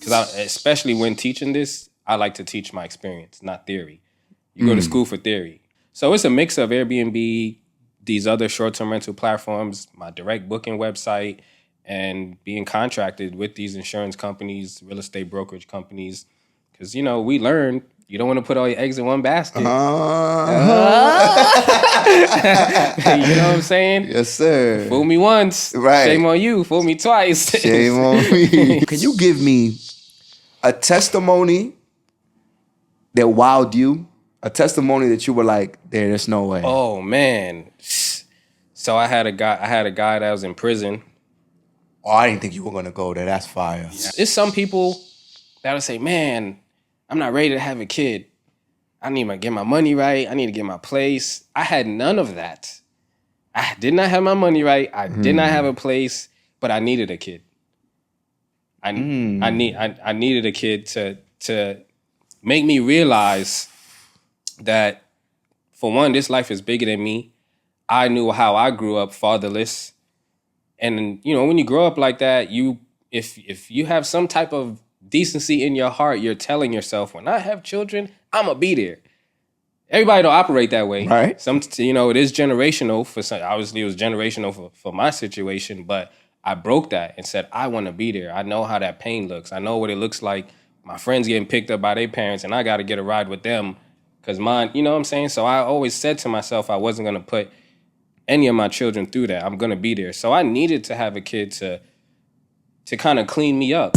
because especially when teaching this, I like to teach my experience, not theory. You go to school for theory. So it's a mix of Airbnb, these other short-term rental platforms, my direct booking website, and being contracted with these insurance companies, real estate brokerage companies. Because, we learned you don't want to put all your eggs in one basket. You know what I'm saying? Yes, sir. Fool me once. Right. Shame on you. Fool me twice. Shame on me. Can you give me a testimony that wowed you? A testimony that you were like, there's no way. Oh, man. So I had a guy that was in prison. Oh, I didn't think you were going to go there. That's fire. Yeah. There's some people that would say, man, I'm not ready to have a kid. I need to get my money right. I need to get my place. I had none of that. I did not have my money right. I did not have a place, but I needed a kid. I needed a kid to make me realize that, for one, this life is bigger than me. I knew how I grew up fatherless. And, when you grow up like that, if you have some type of decency in your heart, you're telling yourself, when I have children, I'm going to be there. Everybody don't operate that way. Right. It is generational for some. Obviously, it was generational for my situation, but I broke that and said, I want to be there. I know how that pain looks. I know what it looks like. My friends getting picked up by their parents, and I got to get a ride with them because mine, you know what I'm saying? So I always said to myself, I wasn't going to put any of my children through that. I'm going to be there. So I needed to have a kid to kind of clean me up.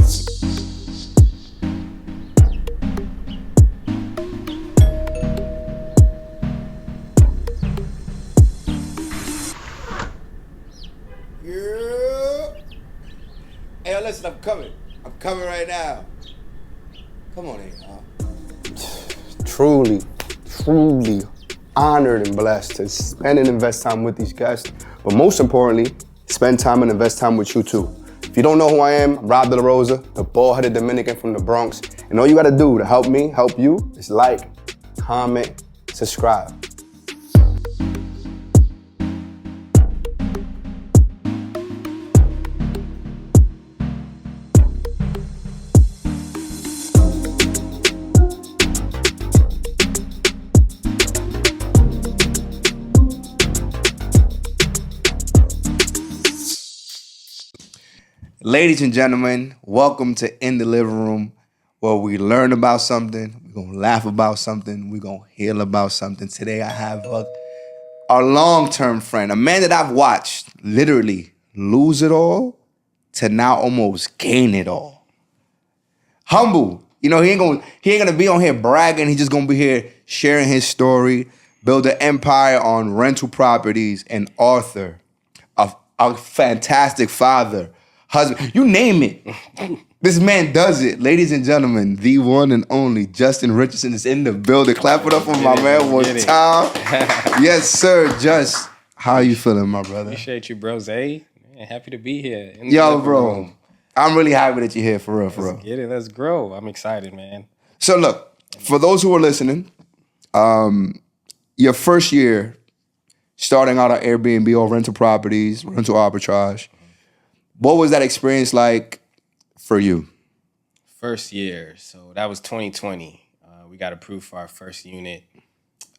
Hey, listen, I'm coming. I'm coming right now. Come on in, y'all. Truly honored and blessed to spend and invest time with these guests. But most importantly, spend time and invest time with you too. If you don't know who I am, I'm Rob De La Rosa, the bald-headed Dominican from the Bronx. And all you gotta do to help me, help you, is like, comment, subscribe. Ladies and gentlemen, welcome to In the Living Room, where we learn about something, we're going to laugh about something, we're going to heal about something. Today I have our long-term friend, a man that I've watched literally lose it all to now almost gain it all. Humble. He ain't gonna be on here bragging. He's just going to be here sharing his story, build an empire on rental properties, and author, a fantastic father, husband, you name it. This man does it. Ladies and gentlemen, the one and only Justin Richardson is in the building. Clap it up for my man one time. Yes, sir. Just, how you feeling, my brother? Appreciate you, bro. Man, happy to be here. Yo, bro. I'm really happy that you're here, for real, for real. Let's get it. Let's grow. I'm excited, man. So look, for those who are listening, your first year starting out on Airbnb or rental properties, rental arbitrage, what was that experience like for you? First year, so that was 2020. We got approved for our first unit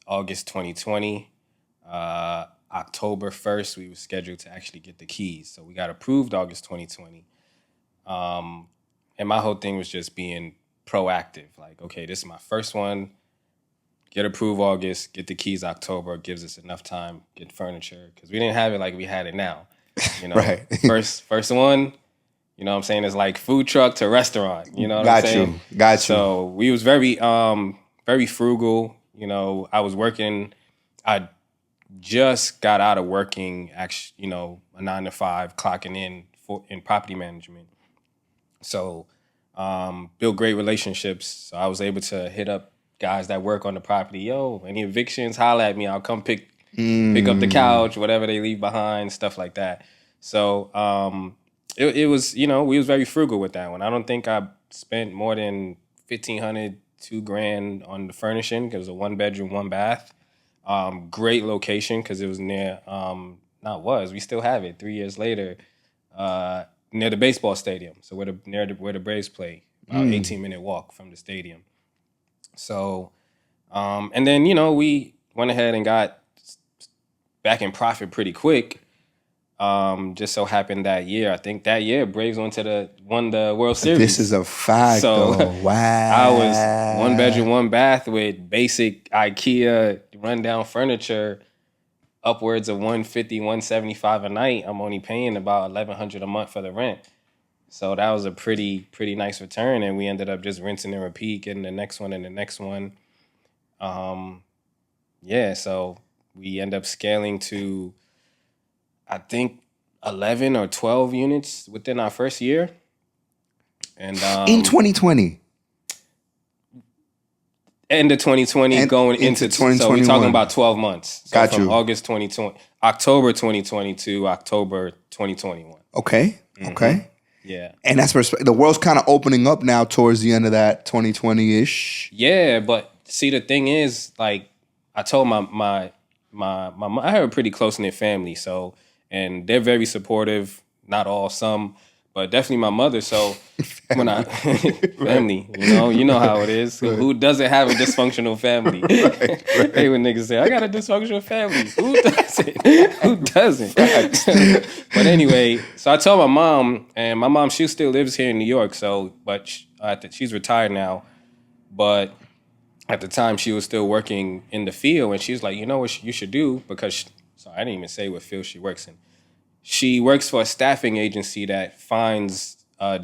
August 2020. October 1st, we were scheduled to actually get the keys. So we got approved August 2020. And my whole thing was just being proactive. Like, okay, this is my first one. Get approved August, get the keys October. Gives us enough time, get furniture. Because we didn't have it like we had it now. Right. First one, you know what I'm saying, it's like food truck to restaurant. You know what I'm saying? Got you. So we was very frugal. I was working, I just got out of working, actually, a 9 to 5, clocking in property management. So built great relationships. So I was able to hit up guys that work on the property. Yo, any evictions, holla at me. I'll come pick up the couch, whatever they leave behind, stuff like that. So it was, we was very frugal with that one. I don't think I spent more than $1,500, $2,000 on the furnishing because it was a 1-bedroom, 1-bath. Great location because it was near, we still have it 3 years later, near the baseball stadium. So where the Braves play. about 18-minute walk from the stadium. So, and then, we went ahead and got back in profit pretty quick. Just so happened that year, I think that year, Braves won the World Series. This is a fact, So, though. Wow. I was 1 bedroom, 1 bath with basic IKEA rundown furniture, upwards of $150, $175 a night. I'm only paying about $1,100 a month for the rent. So that was a pretty nice return, and we ended up just rinsing and repeat, getting the next one and the next one. So we end up scaling to, I think, 11 or 12 units within our first year. And in 2020. End of 2020, and going into 2021. So we're talking about 12 months. So Got from you. October 2020 to October 2021. Okay. Okay. Yeah. And that's the world's kind of opening up now towards the end of that 2020-ish. Yeah, but see, the thing is, like, I told my I have a pretty close-knit family, so, and they're very supportive, not all, some, but definitely my mother. So when I family, you know how it is. Right. Who doesn't have a dysfunctional family? Right. Hey, when niggas say, I got a dysfunctional family. Who doesn't? Who doesn't? But anyway, so I told my mom, and my mom, she still lives here in New York. So, but she's retired now. But at the time, she was still working in the field, and she was like, you know what you should do? Because, I didn't even say what field she works in. She works for a staffing agency that finds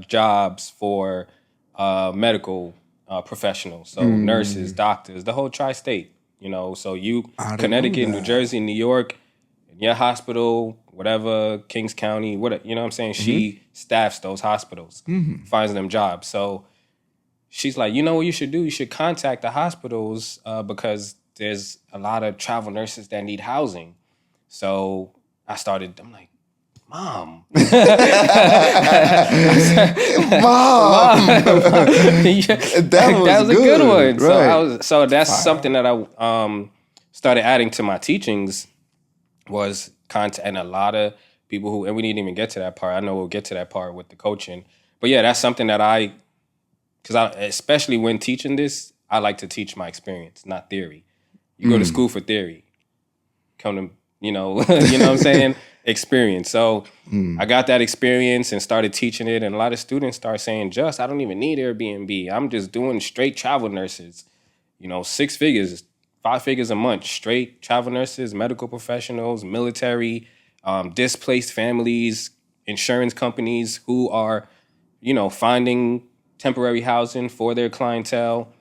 jobs for medical professionals, so nurses, doctors, the whole tri-state. So Connecticut, New Jersey, New York, your hospital, whatever, Kings County, whatever. You know what I'm saying? Mm-hmm. She staffs those hospitals, finds them jobs. So she's like, you know what you should do? You should contact the hospitals because there's a lot of travel nurses that need housing. So I'm like, Mom. Mom. That was a good one. Right. So that's something that I started adding to my teachings was content, and a lot of people and we didn't even get to that part. I know we'll get to that part with the coaching. But yeah, that's something that especially when teaching this, I like to teach my experience, not theory. You go to school for theory. Come to, you know what I'm saying? Experience. So I got that experience and started teaching it, and a lot of students start saying, I don't even need Airbnb. I'm just doing straight travel nurses. 6 figures, 5 figures a month, straight travel nurses, medical professionals, military, displaced families, insurance companies who are, finding temporary housing for their clientele.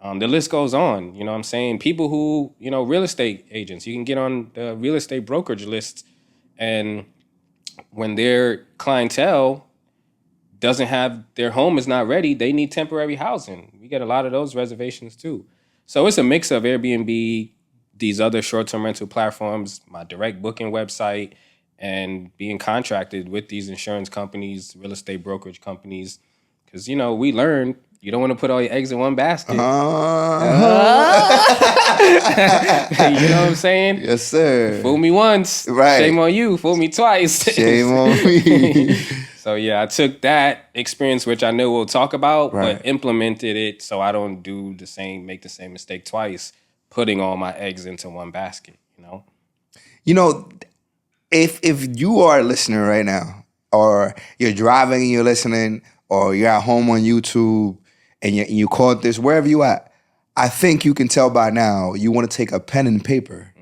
The list goes on, you know what I'm saying? People who, real estate agents, you can get on the real estate brokerage lists, and when their clientele doesn't have, their home is not ready, they need temporary housing. We get a lot of those reservations too. So it's a mix of Airbnb, these other short-term rental platforms, my direct booking website, and being contracted with these insurance companies, real estate brokerage companies. Because, we learned you don't want to put all your eggs in one basket. You know what I'm saying? Yes, sir. Fool me once. Right. Shame on you. Fool me twice. Shame on me. So, yeah, I took that experience, which I know we'll talk about, but implemented it so I don't make the same mistake twice, putting all my eggs into one basket, If you are a listener right now, or you're driving and you're listening, or you're at home on YouTube and you caught this, wherever you at, I think you can tell by now you want to take a pen and paper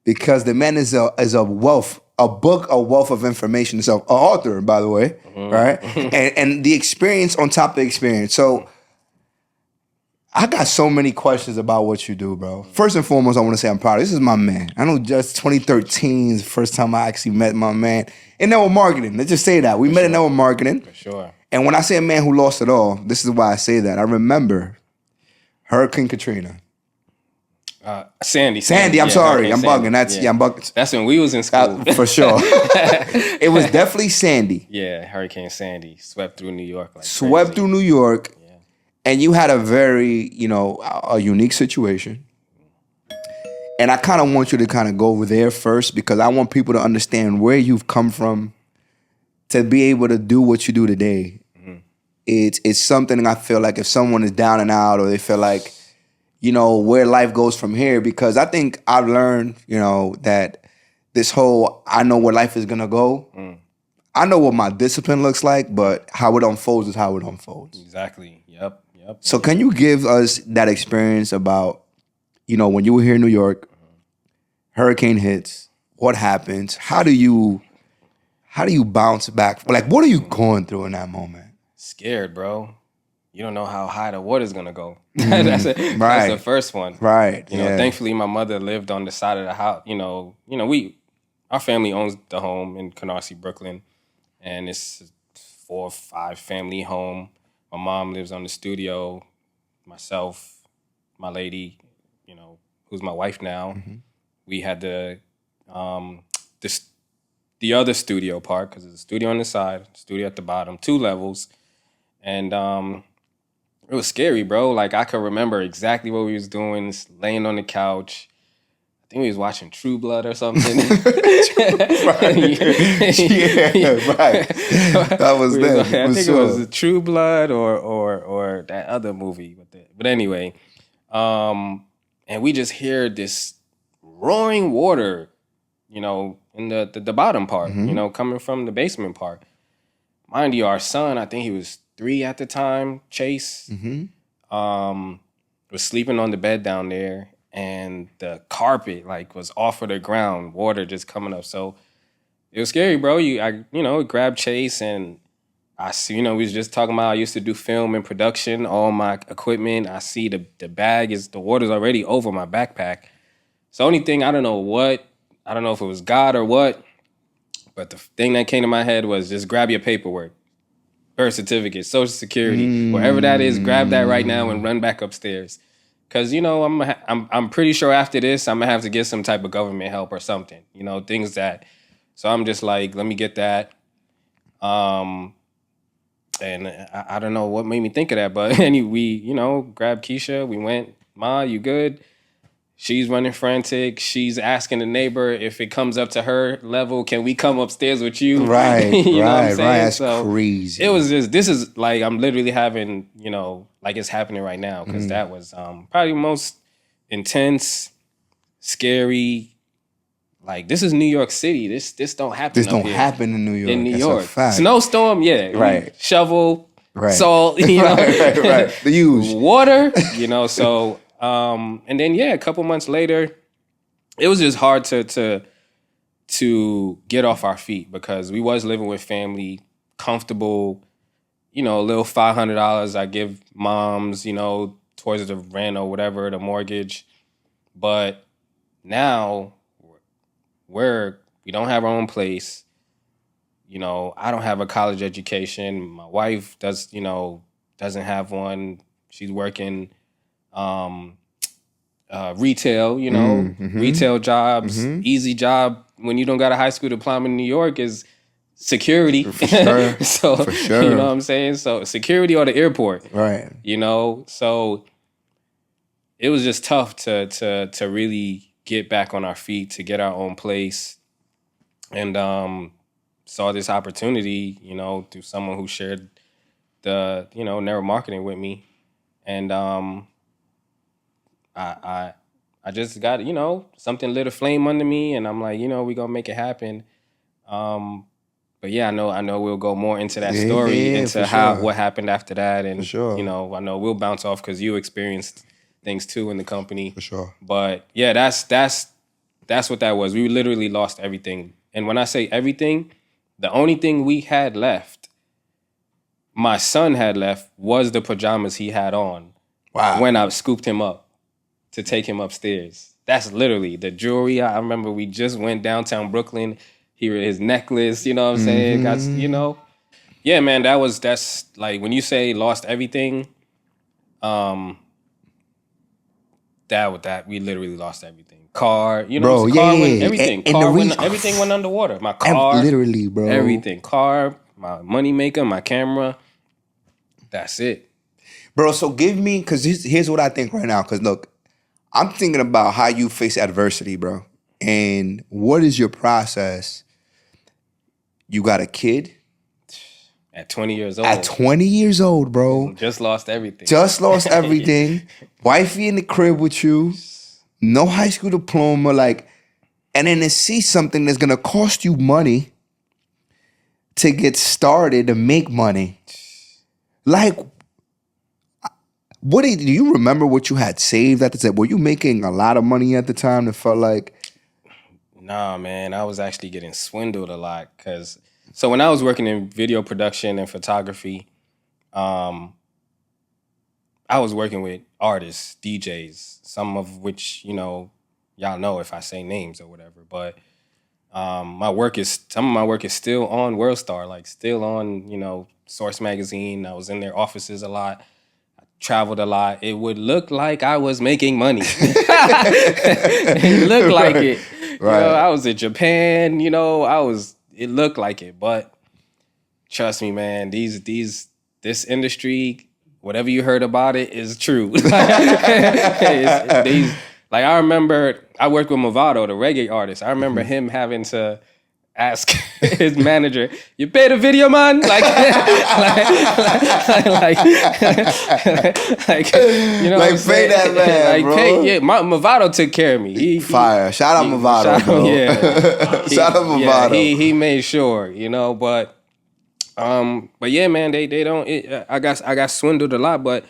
because the man is a wealth, a wealth of information. So, an author, by the way, right? And the experience on top of the experience. So, I got so many questions about what you do, bro. First and foremost, I want to say I'm proud. This is my man. I know just 2013 is the first time I actually met my man in network marketing. Let's just say that. We met in network marketing. For sure. And when I say a man who lost it all, this is why I say that. I remember Hurricane Katrina. Sandy, I'm sorry. I'm bugging. I'm bugging. That's when we was in school. For sure. It was definitely Sandy. Yeah, Hurricane Sandy swept through New York. Through New York. Yeah. And you had a very, a unique situation. And I kind of want you to kind of go over there first because I want people to understand where you've come from to be able to do what you do today. it's something I feel like if someone is down and out, or they feel like, you know, where life goes from here, because I think I've learned, you know, that this whole, I know where life is gonna go. I know what my discipline looks like, but how it unfolds is how it unfolds. Exactly. Yep. So can you give us that experience about, you know, when you were here in New York, hurricane hits, what happens? How do you bounce back? Like, what are you going through in that moment? Scared, bro. You don't know how high the water's gonna go. That's the first one. Right. You know, thankfully my mother lived on the side of the house. Our family owns the home in Canarsie, Brooklyn, and it's a 4 or 5 family home. My mom lives on the studio. Myself, my lady, you know, who's my wife now. We had the other studio part, because there's a studio on the side, studio at the bottom, 2 levels, and it was scary, bro. Like, I could remember exactly what we was doing, laying on the couch. I think we was watching True Blood or something. Right. That was them. I think it was True Blood or that other movie. But anyway, and we just hear this roaring water, you know, in the bottom part, you know, coming from the basement part. Mind you, our son, I think he was 3 at the time, Chase, was sleeping on the bed down there, and the carpet was off of the ground, water just coming up. So it was scary, bro. I grabbed Chase, and I see, we was just talking about I used to do film and production, all my equipment. I see the bag the water's already over my backpack. So only thing, I don't know if it was God or what, but the thing that came to my head was just grab your paperwork. Birth certificate, Social Security, wherever that is, grab that right now and run back upstairs. Cause I'm pretty sure after this I'm gonna have to get some type of government help or something. You know, things that. So I'm just like, let me get that. And I don't know what made me think of that, but we grabbed Keisha. We went, Ma, you good? She's running frantic. She's asking the neighbor if it comes up to her level, can we come upstairs with you? Right, you know what I'm saying? Right. That's so crazy. It was just, this is like, I'm literally having, like it's happening right now, because that was probably the most intense, scary. Like, this is New York City. This don't happen. This don't happen in New York. In New That's York, a fact. Snowstorm, yeah, right. Shovel, right. Salt, right. The usual water, So. And then a couple months later, it was just hard to get off our feet, because we was living with family, comfortable, a little $500 I give moms, towards the rent or whatever, the mortgage. But now we don't have our own place. I don't have a college education. My wife doesn't have one. She's working retail, retail jobs, easy job. When you don't got a high school diploma in New York is security. For sure. So, for sure. You know what I'm saying? So security or the airport. Right. So it was just tough to really get back on our feet, to get our own place. And saw this opportunity, through someone who shared the, network marketing with me. And I just got, something lit a flame under me, and I'm like, we're gonna make it happen. But I know we'll go more into that story, into what happened after that, and I know we'll bounce off because you experienced things too in the company. For sure. But that's what that was. We literally lost everything. And when I say everything, the only thing we had left, my son had left, was the pajamas he had on. Wow. When I scooped him up to take him upstairs. That's literally the jewelry. I remember we just went downtown Brooklyn. His necklace, you know what I'm saying? Got, Yeah, man, that's like, when you say lost everything, that we literally lost everything. Car, bro, everything. Everything went underwater. My car, literally, bro. Everything. Car, my money maker, my camera. That's it. Bro, so give me, because here's what I think right now. Because look, I'm thinking about how you face adversity, bro. And what is your process? You got a kid? At 20 years old. At 20 years old, bro. Just lost everything. Just lost everything. Wifey in the crib with you. No high school diploma. Like, and then to see something that's going to cost you money to get started, to make money. Like, do you remember what you had saved at the time? Were you making a lot of money at the time that felt like? Nah, man, I was actually getting swindled a lot. So when I was working in video production and photography, I was working with artists, DJs, some of which, y'all know if I say names or whatever. But some of my work is still on WorldStar, like still on, Source Magazine. I was in their offices a lot. I traveled a lot. It would look like I was making money. It looked like it. Right. I was in Japan, it looked like it. But trust me, man, this industry, whatever you heard about it is true. I remember I worked with Movado, the reggae artist. I remember him having to ask his manager, "You pay the video man?" Like, pay that man, bro. Movado took care of me. Fire. Shout out Movado, bro. Yeah. Shout out Movado. He made sure, but yeah, man, they don't. I got swindled a lot, but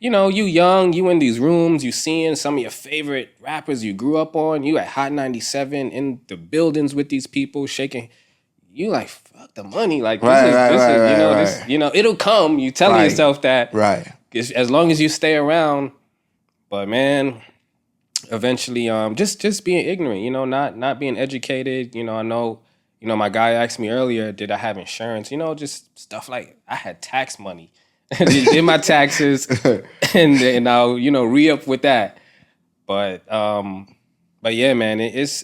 you young, you in these rooms, you seeing some of your favorite rappers you grew up on. You at Hot 97 in the buildings with these people shaking. You like, fuck the money. Like this is it'll come. You telling yourself that. Right. As long as you stay around. But man, eventually, just being ignorant. Not being educated. I know. My guy asked me earlier, did I have insurance? Just stuff like I had tax money. Did my taxes and I'll re-up with that. But yeah, man, it's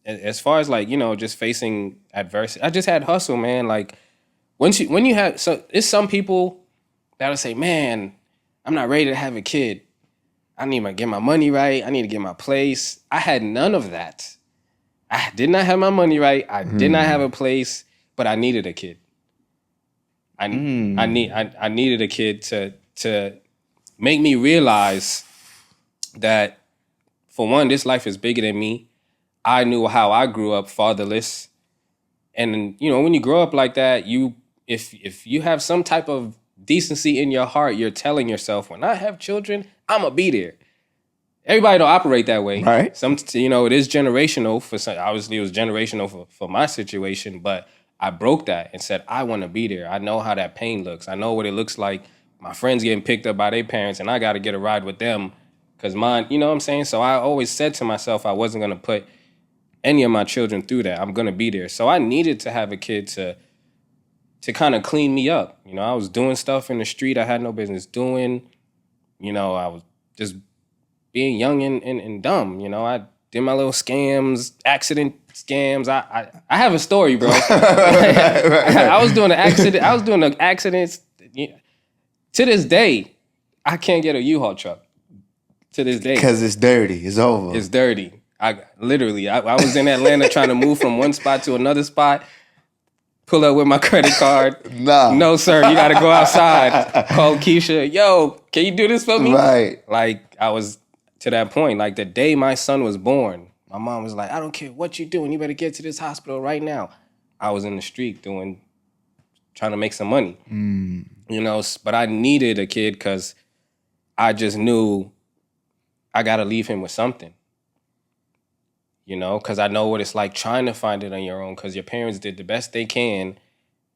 as far as like just facing adversity. I just had hustle, man. Like when you have it's some people that'll say, man, I'm not ready to have a kid. I need to get my money right. I need to get my place. I had none of that. I did not have my money right. I did not have a place, but I needed a kid. I needed a kid to make me realize that, for one, this life is bigger than me. I knew how I grew up fatherless, and when you grow up like that, if you have some type of decency in your heart, you're telling yourself, when I have children, I'm gonna be there. Everybody don't operate that way. Right. It is generational for some. Obviously, it was generational for my situation, but I broke that and said, I want to be there. I know how that pain looks. I know what it looks like. My friends getting picked up by their parents, and I got to get a ride with them because mine, you know what I'm saying? So I always said to myself I wasn't going to put any of my children through that. I'm going to be there. So I needed to have a kid to kind of clean me up. I was doing stuff in the street I had no business doing. I was just being young and dumb. I did my little accident scams. I have a story, bro. I was doing the accidents. To this day, I can't get a U-Haul truck. To this day. Because it's dirty. It's over. It's dirty. I was in Atlanta trying to move from one spot to another spot. Pull up with my credit card. Nah. No, sir. You got to go outside. Call Keisha. Yo, can you do this for me? Right. Like, I was to that point. Like, the day my son was born, my mom was like, I don't care what you're doing. You better get to this hospital right now. I was in the street trying to make some money. But I needed a kid because I just knew I got to leave him with something. Because I know what it's like trying to find it on your own because your parents did the best they can,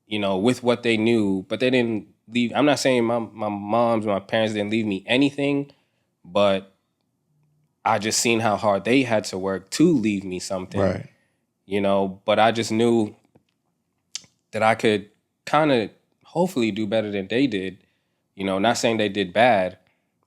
with what they knew. But they didn't leave. I'm not saying my parents didn't leave me anything, but I just seen how hard they had to work to leave me something. Right. But I just knew that I could kind of hopefully do better than they did. Not saying they did bad.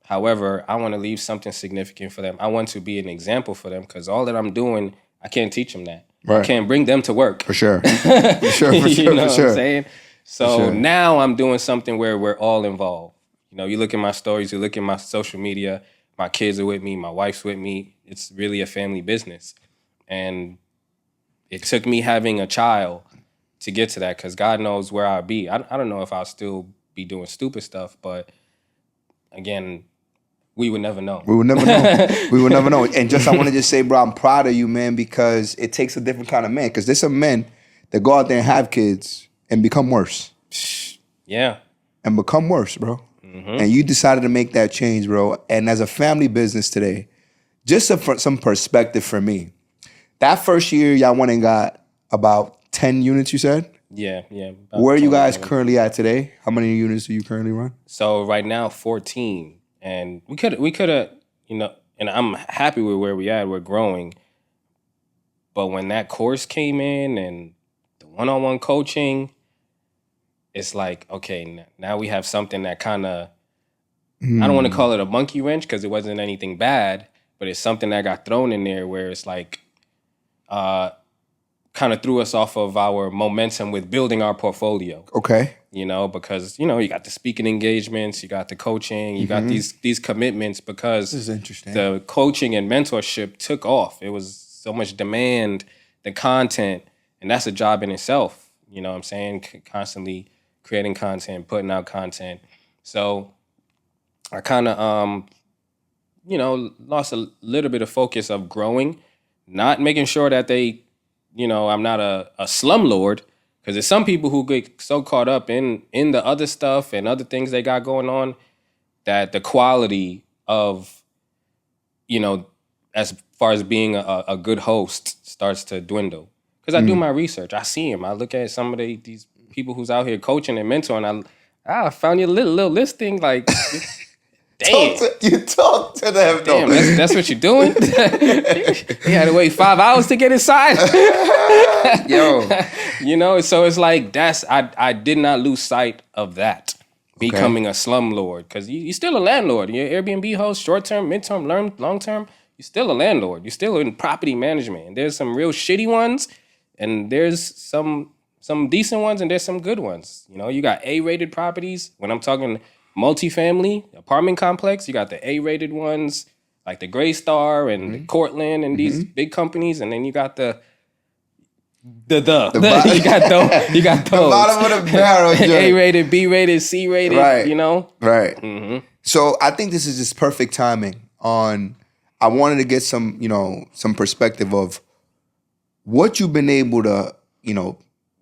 However, I want to leave something significant for them. I want to be an example for them because all that I'm doing, I can't teach them that. Right. I can't bring them to work. For sure. For sure. You know what I'm saying? So now I'm doing something where we're all involved. You look at my stories, you look at my social media, my kids are with me, my wife's with me. It's really a family business. And it took me having a child to get to that, because God knows where I'll be. I don't know if I'll still be doing stupid stuff, but again, we would never know. We would never know. We would never know. And just I want to just say, bro, I'm proud of you, man, because it takes a different kind of man. Because there's some men that go out there and have kids and become worse. Yeah. And become worse, bro. And you decided to make that change, bro. And as a family business today, just some perspective for me. That first year, y'all went and got about 10 units, you said? Yeah. Where are you guys currently at today? How many units do you currently run? So right now, 14. And we could have, and I'm happy with where we at. We're growing. But when that course came in and the one-on-one coaching, it's like, okay, now we have something that kind of, I don't want to call it a monkey wrench because it wasn't anything bad, but it's something that got thrown in there where it's like, kind of threw us off of our momentum with building our portfolio. Okay. Because, you got the speaking engagements, you got the coaching, you got these commitments, because This is interesting. the coaching and mentorship took off. It was so much demand, the content, and that's a job in itself. You know what I'm saying? Constantly creating content, putting out content. So I kind of, lost a little bit of focus of growing, not making sure that they, I'm not a slumlord, because there's some people who get so caught up in the other stuff and other things they got going on that the quality of, as far as being a good host starts to dwindle. Because I do my research. I see them. I look at some of these people who's out here coaching and mentoring. I found your little listing. Like, damn. You talk to them, though. Damn, that's what you're doing? You had to wait 5 hours to get inside? Yo. So it's like, I did not lose sight of that. Becoming a slumlord. Because you're still a landlord. You're Airbnb host, short-term, mid-term, long-term. You're still a landlord. You're still in property management. And there's some real shitty ones, and there's some decent ones, and there's some good ones. You got A-rated properties. When I'm talking multifamily apartment complex, you got the A-rated ones, like the Gray Star and the Cortland and these big companies, and then you got you got those. The bottom of the barrel. A-rated, B-rated, C-rated. Right. Right. So I think this is just perfect timing on. I wanted to get some perspective of what you've been able to,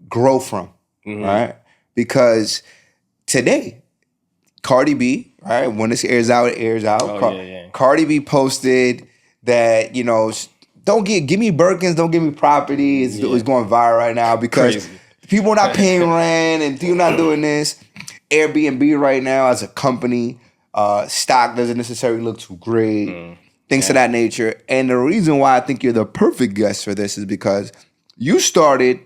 grow from, right? Because today, Cardi B, right? When this airs out, it airs out. Cardi B posted that, don't give me Birkins, don't give me property. It's going viral right now because people are not paying rent and people not doing this. Airbnb right now as a company, stock doesn't necessarily look too great. Things of that nature. And the reason why I think you're the perfect guest for this is because you started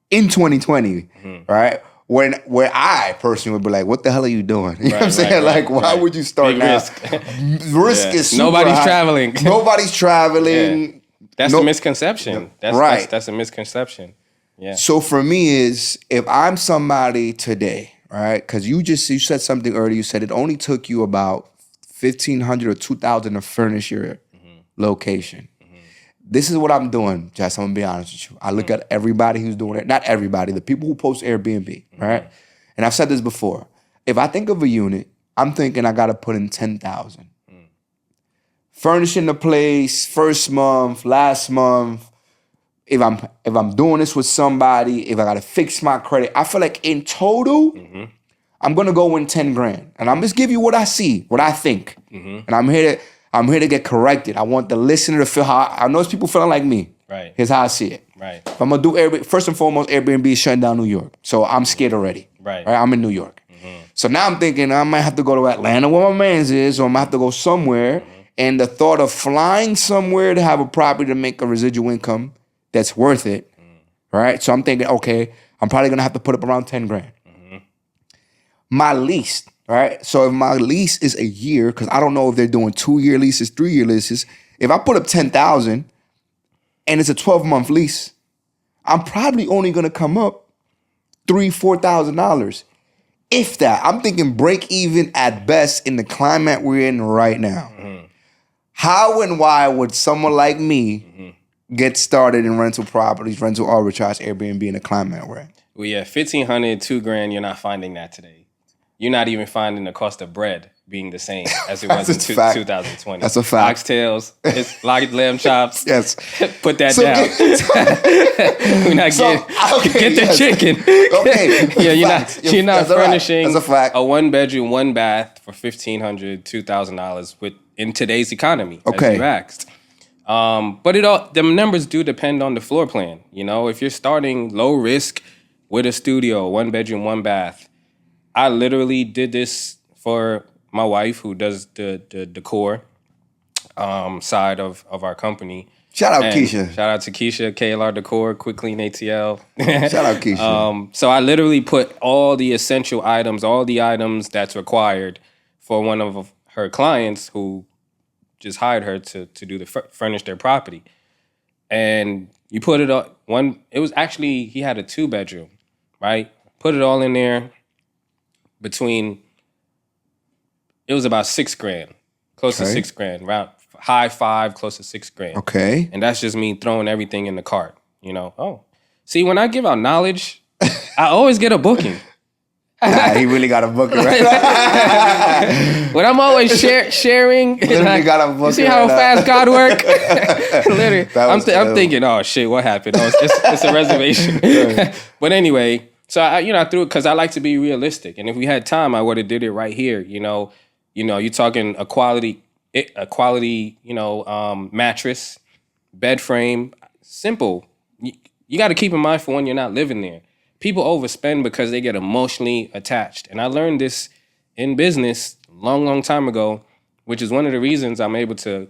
in 2020, right? Where I personally would be like, what the hell are you doing? You know what I'm saying? Why would you start Big now? Risk. Is super Nobody's high. traveling. Nobody's traveling. Yeah. That's a misconception. That's a misconception. Yeah. So for me is, if I'm somebody today, right? Because you said something earlier. You said it only took you about $1,500 or $2,000 to furnish your location. This is what I'm doing, Jess. I'm gonna be honest with you. I look at everybody who's doing it. Not everybody. The people who post Airbnb, right? And I've said this before. If I think of a unit, I'm thinking I gotta put in $10,000. Furnishing the place, first month, last month. If I'm doing this with somebody, if I gotta fix my credit, I feel like in total, I'm gonna go in 10 grand. And I'm just give you what I see, what I think. And I'm here to get corrected. I want the listener to feel how I know it's people feeling like me. Right. Here's how I see it. Right. If I'm gonna do Airbnb, first and foremost, Airbnb is shutting down New York. So I'm scared already. Right. I'm in New York. So now I'm thinking I might have to go to Atlanta where my man's is, or I might have to go somewhere. And the thought of flying somewhere to have a property to make a residual income that's worth it. Right? So I'm thinking, okay, I'm probably gonna have to put up around 10 grand. My lease, right? So if my lease is a year, because I don't know if they're doing 2-year leases, 3-year leases. If I put up $10,000 and it's a 12-month lease, I'm probably only gonna come up $3,000-$4,000. If that. I'm thinking break even at best in the climate we're in right now. How and why would someone like me get started in rental properties, rental arbitrage, Airbnb in the climate we're in? Well, yeah, 1,500, $2,000. You're not finding that today. You're not even finding the cost of bread being the same as it was in 2020. That's a fact. Oxtails, it's like lamb chops. Yes. Put that down. We're not get the chicken. Okay. Yeah, you're not furnishing That's a fact. a 1-bedroom, 1-bath for $1,500, $2,000 in today's economy. Okay. As you asked. But the numbers do depend on the floor plan. You know, if you're starting low risk with a studio, 1-bedroom, 1-bath. I literally did this for my wife, who does the decor side of our company. Shout out Keisha. Shout out to Keisha, KLR Decor, Quick Clean ATL. Shout out Keisha. So I literally put all the essential items, all the items that's required for one of her clients who just hired her to do the furnish their property. And you put it up it was actually, he had a 2-bedroom, right? Put it all in there. It was about $6,000, close to $6,000, around high 5, close to $6,000. Okay. And that's just me throwing everything in the cart, you know. Oh, see, when I give out knowledge, I always get a booking. Nah, he really got a booking right When I'm always sharing, literally got a booking. you see how fast God work? Literally, I'm thinking, oh shit, what happened? Oh, it's a reservation. But anyway. So I threw it because I like to be realistic, and if we had time, I would have did it right here. You know, you're talking a quality, mattress, bed frame, simple. You got to keep in mind for when you're not living there. People overspend because they get emotionally attached, and I learned this in business long time ago, which is one of the reasons I'm able to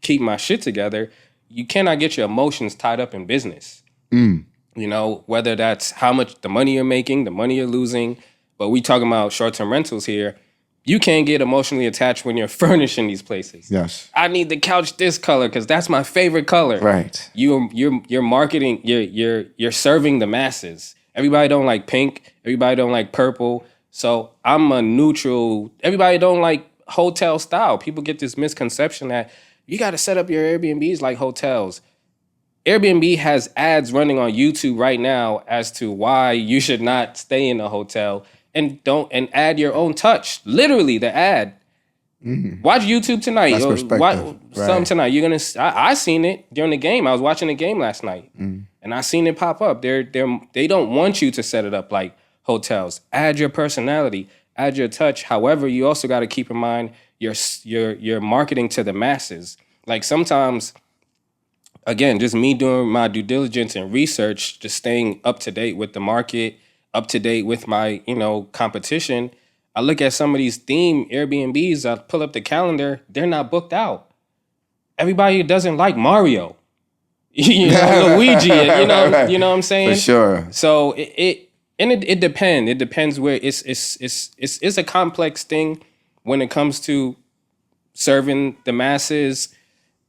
keep my shit together. You cannot get your emotions tied up in business. You know, whether that's how much the money you're making, the money you're losing, but we talking about short-term rentals here. You can't get emotionally attached when you're furnishing these places. Yes. I need the couch this color because that's my favorite color. Right. You're marketing. You're serving the masses. Everybody don't like pink. Everybody don't like purple. So I'm a neutral. Everybody don't like hotel style. People get this misconception that you got to set up your Airbnbs like hotels. Airbnb has ads running on YouTube right now as to why you should not stay in a hotel and add your own touch. Literally, the ad. Mm-hmm. Watch YouTube tonight. That's perspective. Something tonight. You're gonna. I seen it during the game. I was watching the game last night, and I seen it pop up. They don't want you to set it up like hotels. Add your personality. Add your touch. However, you also got to keep in mind you're marketing to the masses. Like sometimes. Again, just me doing my due diligence and research, just staying up to date with the market, up to date with my, competition. I look at some of these theme Airbnbs, I pull up the calendar, they're not booked out. Everybody doesn't like Mario. Luigi, you know what I'm saying? For sure. So it depends. It depends where it's a complex thing when it comes to serving the masses.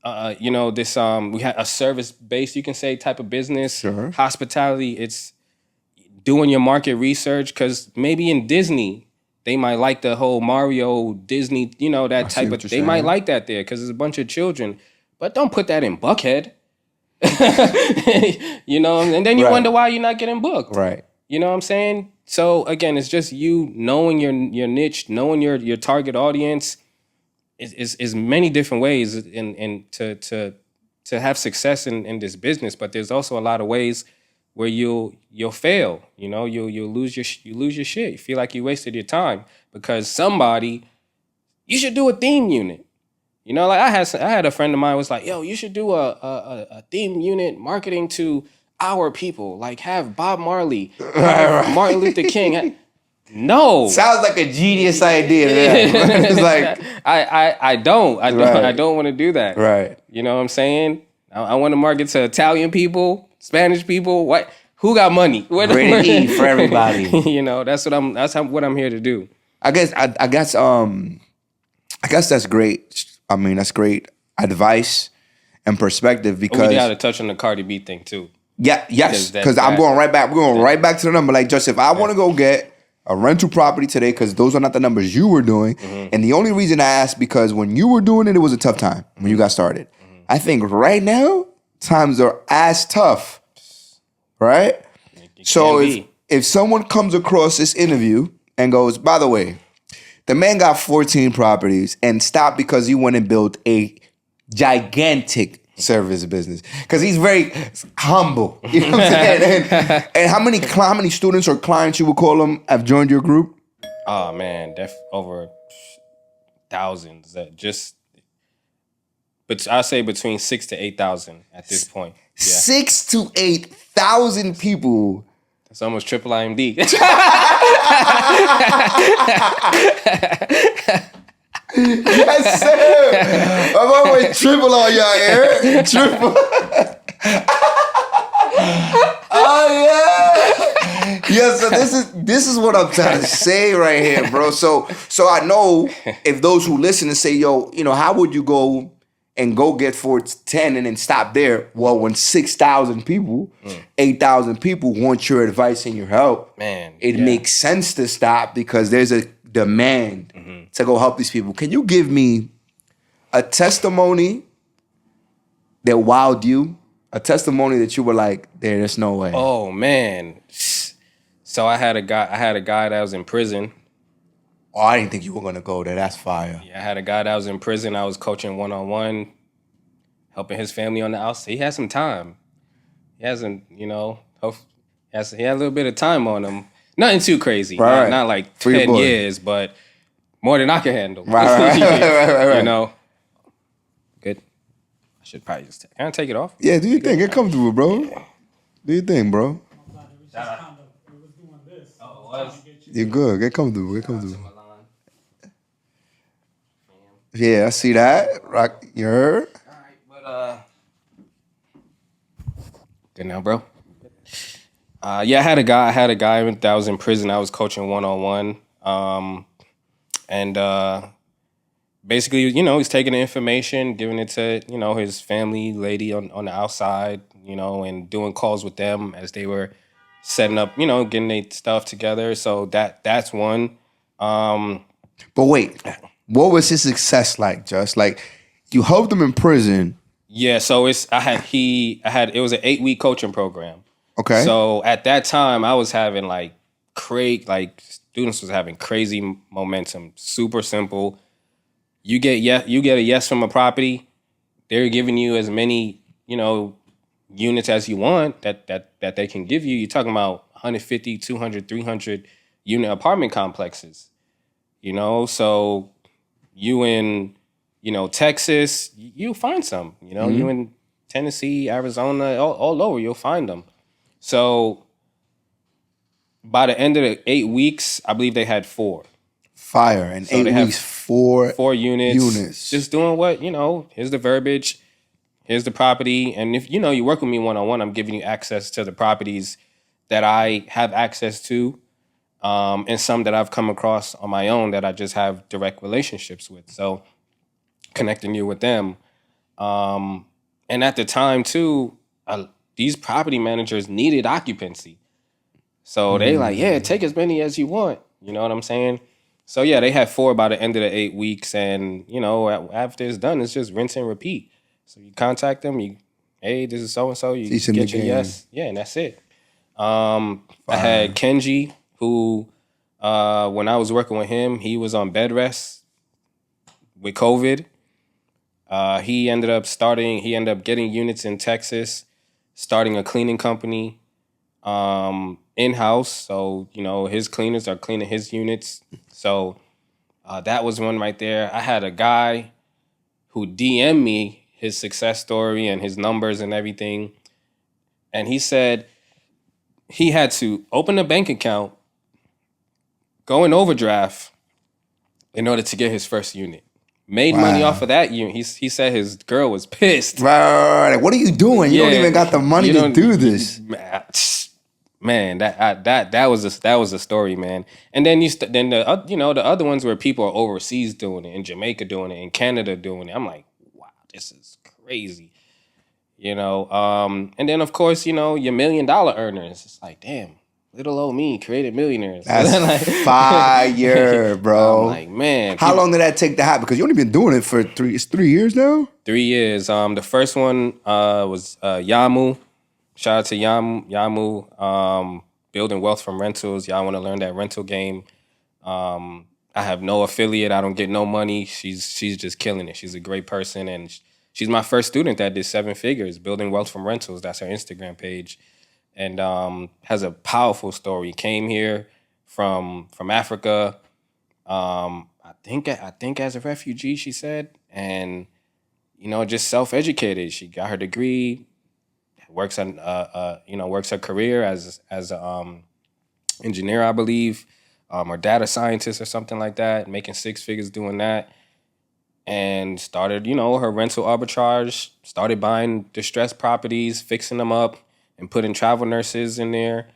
This we had a service-based, you can say, type of business. Sure. Hospitality, it's doing your market research because maybe in Disney they might like the whole Mario Disney, that type of. They might like that there because there's a bunch of children, but don't put that in Buckhead. And then you wonder why you're not getting booked. Right. You know what I'm saying? So again, it's just you knowing your niche, knowing your target audience. Is many different ways in to have success in this business, but there's also a lot of ways where you'll fail. You'll lose your shit. You feel like you wasted your time because you should do a theme unit. Like I had a friend of mine was like, yo, you should do a theme unit marketing to our people. Like have Bob Marley, have Martin Luther King. No. Sounds like a genius idea, man. It's like I don't want to do that. Right. You know what I'm saying? I want to market to Italian people, Spanish people. What? Who got money? Rated E for everybody. That's what I'm here to do. I guess that's great. I mean, that's great advice and perspective because we got to touch on the Cardi B thing too. Yeah, yes, because I'm going right back. We're going right back to the number. Like, just if I want to go get a rental property today, because those are not the numbers you were doing. Mm-hmm. And the only reason I asked, because when you were doing it, it was a tough time when you got started. Mm-hmm. I think right now, times are as tough, right? So can if someone comes across this interview and goes, by the way, the man got 14 properties and stopped because he went and built a gigantic service business. Because he's very humble. You know what I'm saying? And how many students or clients, you would call them, have joined your group? Oh man, over thousands. But I say between 6,000 to 8,000 at this point. Yeah. 6,000 to 8,000 people. It's almost triple IMD. Yes, sir. I'm always triple on y'all here. Triple. Oh yeah. Yeah, so this is what I'm trying to say right here, bro. So I know if those who listen and say, yo, how would you go and go get 10 and then stop there? Well, when 6,000 people, 8,000 people want your advice and your help, man, it makes sense to stop because there's a demand to go help these people. Can you give me a testimony that wowed you? A testimony that you were like, there's no way. Oh man. So I had a guy that was in prison. Oh, I didn't think you were gonna go there. That's fire. Yeah, I had a guy that was in prison. I was coaching one-on-one, helping his family on the outside. He had some time. He hasn't, he had a little bit of time on him. Nothing too crazy. Right. Not like Free 10 boy. years, but more than I can handle. Right. Good. I should probably just can I take it off? Yeah, do your thing. Get comfortable, bro. Do your thing, bro. You're good. Get comfortable. Get comfortable. Yeah, I see that. Rock, you heard? All right, but good now, bro. Yeah, I had a guy that was in prison. I was coaching one-on-one, and basically, he's taking the information, giving it to his family lady on the outside, and doing calls with them as they were setting up, getting their stuff together. So that's one. But wait, what was his success like? Just like you helped him in prison. Yeah, so it was an 8-week coaching program. Okay. So at that time, I was having students was having crazy momentum. Super simple. You get a yes from a property. They're giving you as many units as you want that they can give you. You're talking about 150, 200, 300 unit apartment complexes. So you in Texas, you'll find some. You in Tennessee, Arizona, all over, you'll find them. So by the end of the 8 weeks, I believe they had 4. Fire. And so 8 weeks, 4 units. Just doing what, here's the verbiage, here's the property. And if, you work with me one-on-one, I'm giving you access to the properties that I have access to, and some that I've come across on my own that I just have direct relationships with. So connecting you with them. And at the time, too, these property managers needed occupancy. So they take as many as you want. You know what I'm saying? So yeah, they had 4 by the end of the 8 weeks. And, after it's done, it's just rinse and repeat. So you contact them, hey, this is so-and-so, you get your yes. Yeah, and that's it. I had Kenji, who, when I was working with him, he was on bed rest with COVID. He ended up getting units in Texas, starting a cleaning company in-house. So, his cleaners are cleaning his units. So that was one right there. I had a guy who DM'd me his success story and his numbers and everything. And he said he had to open a bank account, go in overdraft in order to get his first unit. Made money off of that unit. He said his girl was pissed. Right. What are you doing? You don't even got the money to do this. Man, that was a story, man. And then the other ones where people are overseas doing it, in Jamaica doing it, in Canada doing it. I'm like, wow, this is crazy. And then of course, your $1 million earners. It's like, damn, little old me created millionaires. That's fire, bro. I'm like, man. How long did that take to happen? Because you only been doing it for 3 years now? 3 years. The first one was Yamu. Shout out to Yamu. building wealth from rentals. Y'all want to learn that rental game. I have no affiliate. I don't get no money. She's just killing it. She's a great person, and she's my first student that did 7 figures, building wealth from rentals. That's her Instagram page, and has a powerful story. Came here from Africa. I think as a refugee, she said, and just self-educated. She got her degree, works her career as a engineer, I believe, or data scientist or something like that, making 6 figures doing that, and started, her rental arbitrage, started buying distressed properties, fixing them up, and putting travel nurses in there,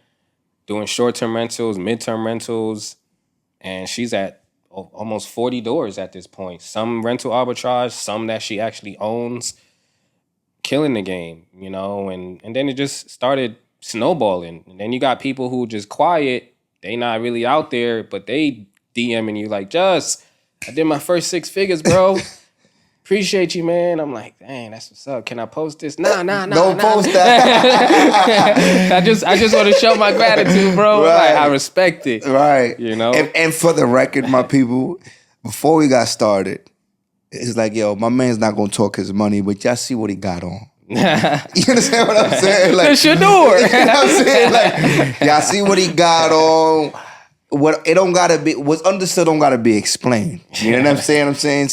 doing short-term rentals, mid-term rentals, and she's at almost 40 doors at this point. Some rental arbitrage, some that she actually owns, killing the game, and then it just started snowballing. And then you got people who just quiet, they not really out there, but they DMing you like, Just, I did my first 6 figures, bro. Appreciate you, man. I'm like, dang, that's what's up. Can I post this? Nah. Don't post that. I just want to show my gratitude, bro. Right. Like, I respect it. Right. And for the record, my people, before we got started, it's like, yo, my man's not gonna talk his money, but y'all see what he got on. You understand what I'm saying? Like, it's your door. You know what I'm saying? Like, y'all see what he got on. What it don't gotta be, what's understood don't gotta be explained. You know what I'm saying?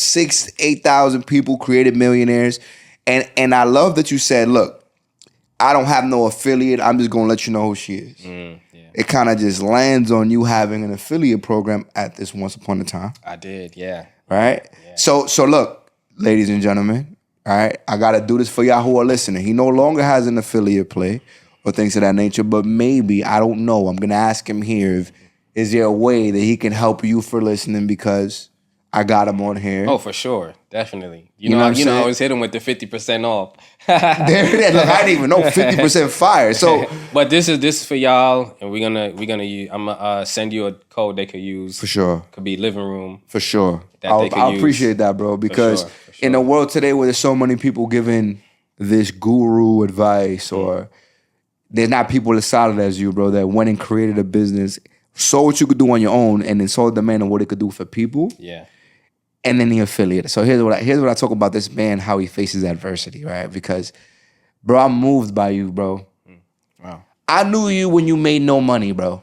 8,000 people created millionaires. And I love that you said, look, I don't have no affiliate. I'm just gonna let you know who she is. Yeah. It kind of just lands on you having an affiliate program at this once upon a time. I did, yeah. Right? Yeah. So look, ladies and gentlemen, all right, I gotta do this for y'all who are listening. He no longer has an affiliate play or things of that nature, but maybe, I don't know, I'm gonna ask him here if is there a way that he can help you for listening, because I got him on here. Oh, for sure. Definitely. You know I always hit him with the 50% off. There it is. Look, I didn't even know 50% fire. So, but this is for y'all, and we're gonna use. I'm gonna send you a code they could use. For sure. Could be living room. For sure. I appreciate that, bro, because for sure. In a world today where there's so many people giving this guru advice, or there's not people as solid as you, bro, that went and created a business, saw what you could do on your own, and then saw the demand of what it could do for people. Yeah. And then he affiliated. So here's what I talk about this man, how he faces adversity, right? Because, bro, I'm moved by you, bro. Wow. I knew you when you made no money, bro.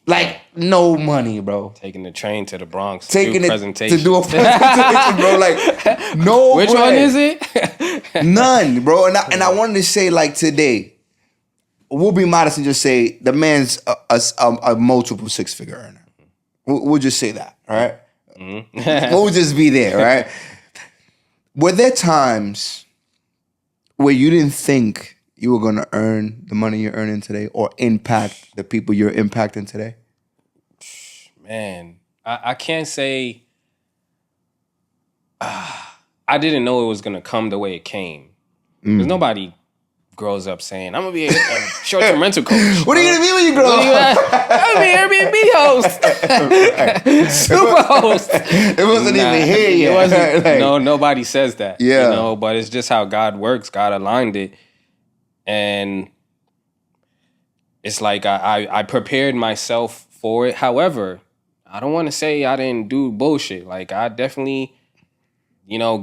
Like, no money, bro. Taking the train to the Bronx to do a presentation. Bro. Like, no Which bread. one is it? None, bro. And I wanted to say, like, today, we'll be modest and just say the man's a multiple 6-figure earner. We'll just say that, all right? We'll just be there, right? Were there times where you didn't think you were going to earn the money you're earning today, or impact the people you're impacting today? Man, I can't say I didn't know it was going to come the way it came. Because nobody grows up saying, I'm going to be a short-term rental coach. What are you going to be when you grow up? I'm going to be Airbnb host. Super host. It wasn't even here yet. It wasn't, no, nobody says that. Yeah. But it's just how God works. God aligned it. And it's like I prepared myself for it. However, I don't want to say I didn't do bullshit. Like, I definitely,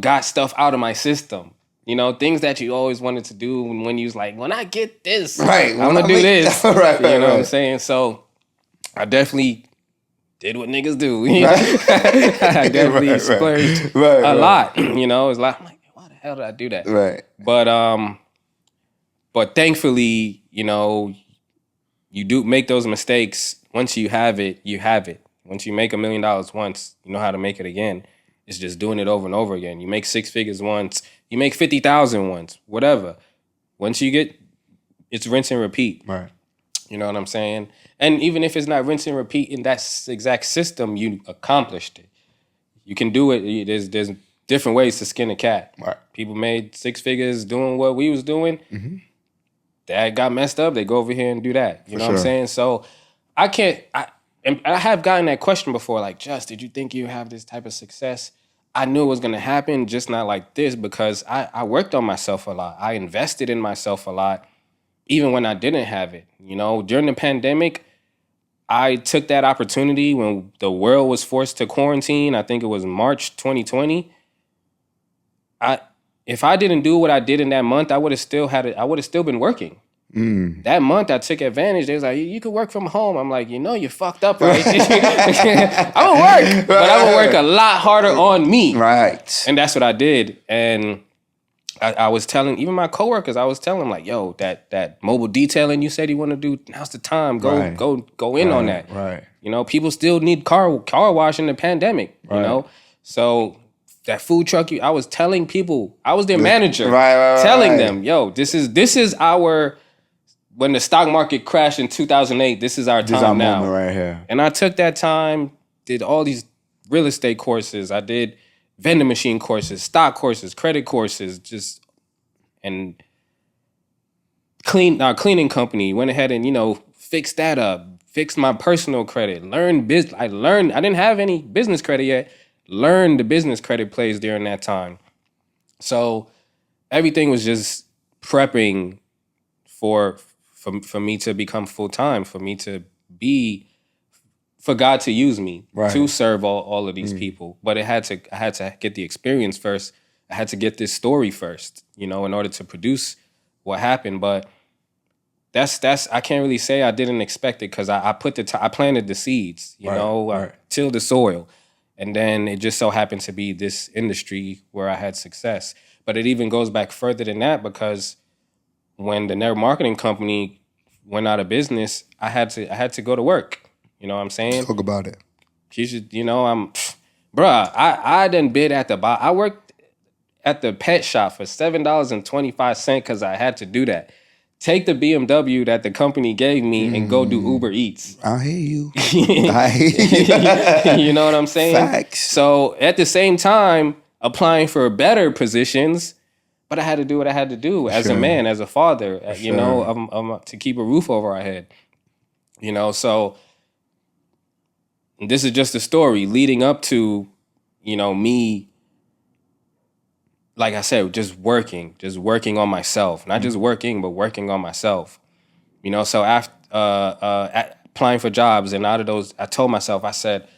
got stuff out of my system. Things that you always wanted to do when you was like, when I get this, right, I'm going to do this. Right, you know what I'm saying? So I definitely did what niggas do. I definitely splurged a lot. It's like, I'm like, why the hell did I do that? Right. But thankfully, you do make those mistakes. Once you have it, you have it. Once you make $1 million once, you know how to make it again. It's just doing it over and over again. You make 6 figures once, you make 50,000 once, whatever. Once you get, it's rinse and repeat. Right. You know what I'm saying? And even if it's not rinse and repeat in that exact system, you accomplished it. You can do it. There's different ways to skin a cat. Right. People made 6 figures doing what we was doing. Mm-hmm. That got messed up. They go over here and do that. You know what I'm saying? So I have gotten that question before, like, Just, did you think you have this type of success? I knew it was going to happen, just not like this, because I worked on myself a lot. I invested in myself a lot. even when I didn't have it. You know, during the pandemic, I took that opportunity when the world was forced to quarantine. I think it was March 2020. If I didn't do what I did in that month, I would have still been working. That month I took advantage. They was like, you could work from home. I'm like, you fucked up, right? I would work, but I would work a lot harder on me. Right. And that's what I did. And I was telling even my coworkers, I was telling them like, yo, that mobile detailing you said you want to do, now's the time. Go in on that. Right. You know, people still need car wash in the pandemic, you know? So that food truck, I was telling people, I was their manager, telling them, yo, this is our, when the stock market crashed in 2008, this is our time now. Moment right here. And I took that time, did all these real estate courses. I did vending machine courses, stock courses, credit courses, and our cleaning company went ahead and, fixed that up, fixed my personal credit, learned business. I didn't have any business credit yet, learned the business credit plays during that time. So everything was just prepping for me to become full-time, for God to use me to serve all of these people. But I had to get the experience first. I had to get this story first, in order to produce what happened. But that's I can't really say I didn't expect it, because I planted the seeds, I tilled the soil. And then it just so happened to be this industry where I had success. But it even goes back further than that, because when the network marketing company went out of business, I had to go to work. You know what I'm saying? Talk about it. I done bid at I worked at the pet shop for $7.25 because I had to do that. Take the BMW that the company gave me and go do Uber Eats. I hear you. You know what I'm saying? Facts. So at the same time, applying for better positions, but I had to do what I had to do as a man, as a father, to keep a roof over our head. So this is just a story leading up to, me, like I said, just working on myself. Not just working, but working on myself. So after applying for jobs, and out of those, I told myself, I said,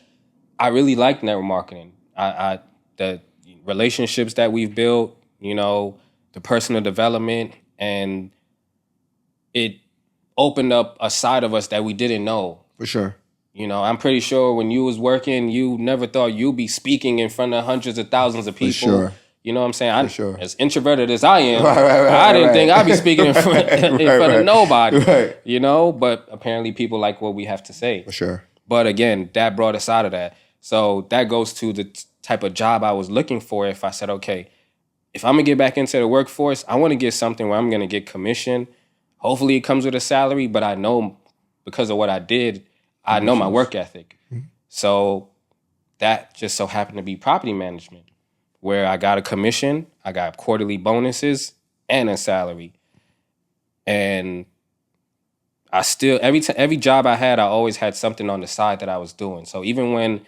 I really like network marketing. The relationships that we've built, the personal development, and it opened up a side of us that we didn't know. For sure. I'm pretty sure when you was working, you never thought you'd be speaking in front of hundreds of thousands of people. For sure. You know what I'm saying? Sure. As introverted as I am, I didn't think I'd be speaking in front of nobody. Right. But apparently people like what we have to say. For sure. But again, that brought us out of that. So that goes to the type of job I was looking for. If I said, okay, if I'm gonna get back into the workforce, I want to get something where I'm gonna get commission. Hopefully it comes with a salary, but I know because of what I did, I know my work ethic. So that just so happened to be property management, where I got a commission, I got quarterly bonuses, and a salary. And I still, every job I had, I always had something on the side that I was doing. So even when,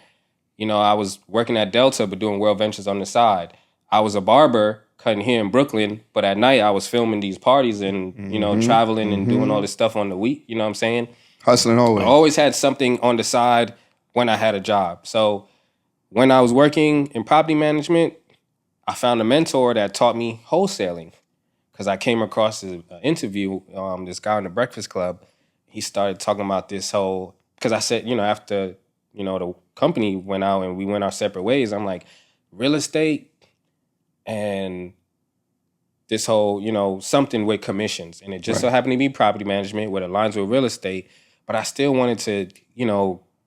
I was working at Delta, but doing World Ventures on the side, I was a barber cutting here in Brooklyn, but at night I was filming these parties and, traveling and doing all this stuff on the week, you know what I'm saying? Hustling always. I always had something on the side when I had a job. So when I was working in property management, I found a mentor that taught me wholesaling, because I came across an interview, this guy in the Breakfast Club. He started talking about this whole, because I said, after, the company went out and we went our separate ways, I'm like, real estate and this whole, something with commissions. And it just so happened to be property management with aligns with real estate. But I still wanted to,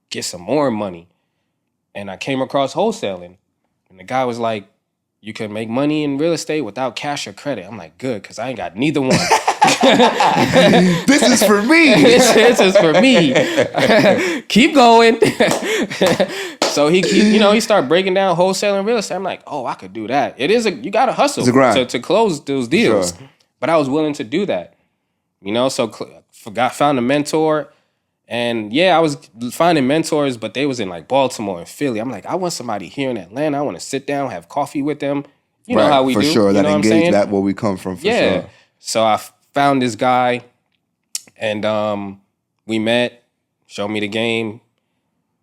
get some more money. And I came across wholesaling. And the guy was like, you can make money in real estate without cash or credit. I'm like, good, because I ain't got neither one. This is for me. This is for me. Keep going. So he started breaking down wholesaling real estate. I'm like, oh, I could do that. You got to hustle to close those deals. Sure. But I was willing to do that. So found a mentor. And yeah, I was finding mentors, but they was in like Baltimore and Philly. I'm like, I want somebody here in Atlanta. I want to sit down, have coffee with them. You know how we do. For sure, that engage that where we come from, for sure. So I found this guy And we met, showed me the game,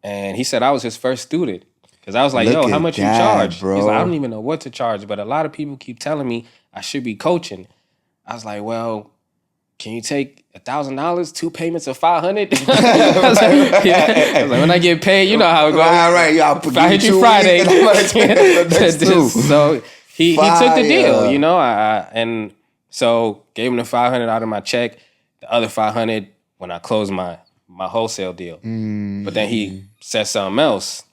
and he said I was his first student. Because I was like, Look yo, how at much you that, charge? bro. He's like, I don't even know what to charge, but a lot of people keep telling me I should be coaching. I was like, well, can you take $1,000, 2 payments of $500? I was like, when I get paid, you know how it goes. Right. Y'all If I hit you Friday. So he took the deal, you know. And so gave him the $500 out of my check. The other $500 when I closed my wholesale deal. But then he said something else.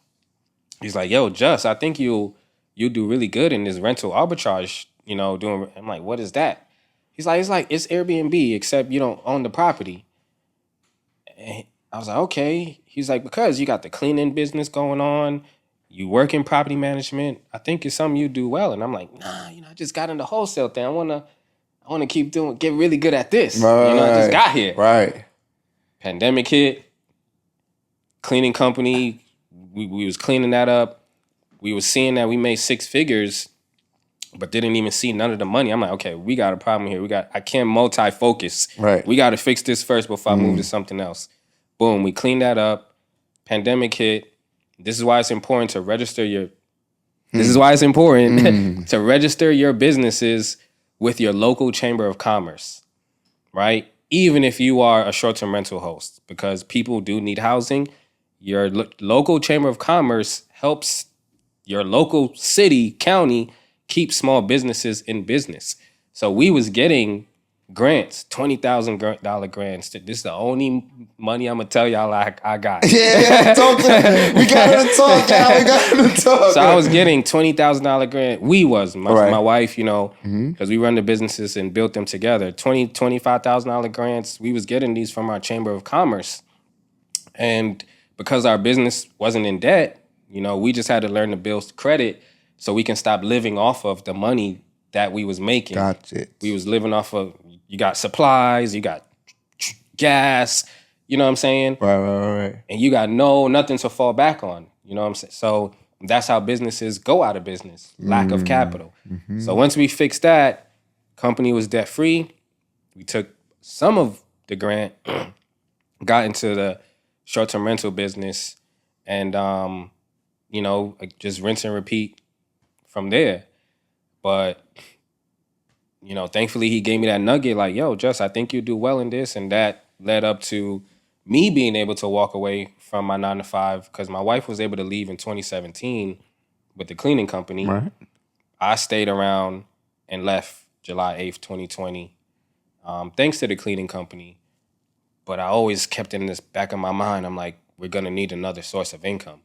He's like, yo, Just, I think you do really good in this rental arbitrage, you know, doing. I'm like, what is that? He's like, it's Airbnb, except you don't own the property. And I was like, okay. He's like, because you got the cleaning business going on, you work in property management. I think it's something you do well. And I'm like, nah, you know, I just got into wholesale thing. I wanna get really good at this. Right, you know, I just got here. Right. Pandemic hit, cleaning company, we was cleaning that up. We was seeing that we made 6 figures, but didn't even see none of the money. I'm like, okay, we got a problem here. I can't multi-focus. Right. We got to fix this first before I move to something else. Boom, we cleaned that up. Pandemic hit. This is why it's important to register your. This is why it's important to register your businesses with your local chamber of commerce, right? Even if you are a short-term rental host, because people do need housing. Your local chamber of commerce helps your local city, county keep small businesses in business. So we was getting grants, $20,000 grants. This is the only money I'm gonna tell y'all I got. Yeah, talk to me. We got to talk, y'all. We got to talk. So I was getting $20,000 grant. My wife, you know, because we run the businesses and built them together. $25,000 grants. We was getting these from our Chamber of Commerce. And because our business wasn't in debt, you know, we just had to learn to build credit so we can stop living off of the money that we was making. Gotcha. We was living off of, you got supplies, you got gas, you know what I'm saying? Right. And you got nothing to fall back on, you know what I'm saying? So that's how businesses go out of business, lack of capital. So once we fixed that, company was debt free. We took some of the grant, got into the short-term rental business, and you know, just rinse and repeat from there. But, you know, thankfully he gave me that nugget like, yo, Just, I think you do well in this. And that led up to me being able to walk away from my 9-to-5 because my wife was able to leave in 2017 with the cleaning company. Right. I stayed around and left July 8th, 2020, thanks to the cleaning company. But I always kept in this back of my mind, I'm like, we're going to need another source of income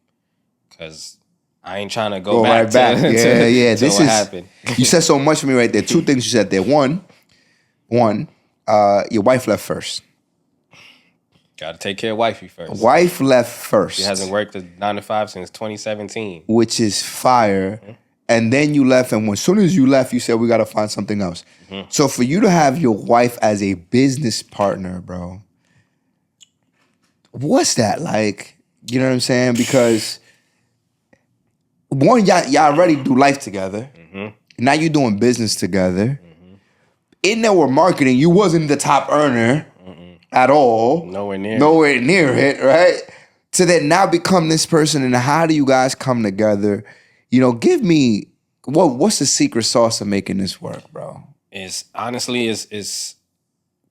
because I ain't trying to go back right back. to, Yeah. to what happened. You said so much for me right there. 2 things you said there. One, your wife left first. Got to take care of wifey first. Wife left first. She hasn't worked a 9-to-5 since 2017. Which is fire. And then you left, and as soon as you left, you said, we got to find something else. So for you to have your wife as a business partner, bro, what's that like? You know what I'm saying? Because one, y'all already do life together. Now you're doing business together. In network marketing, you wasn't the top earner at all. Nowhere near it, right? To then now become this person, and how do you guys come together? You know, give me what's the secret sauce of making this work, bro? It's honestly is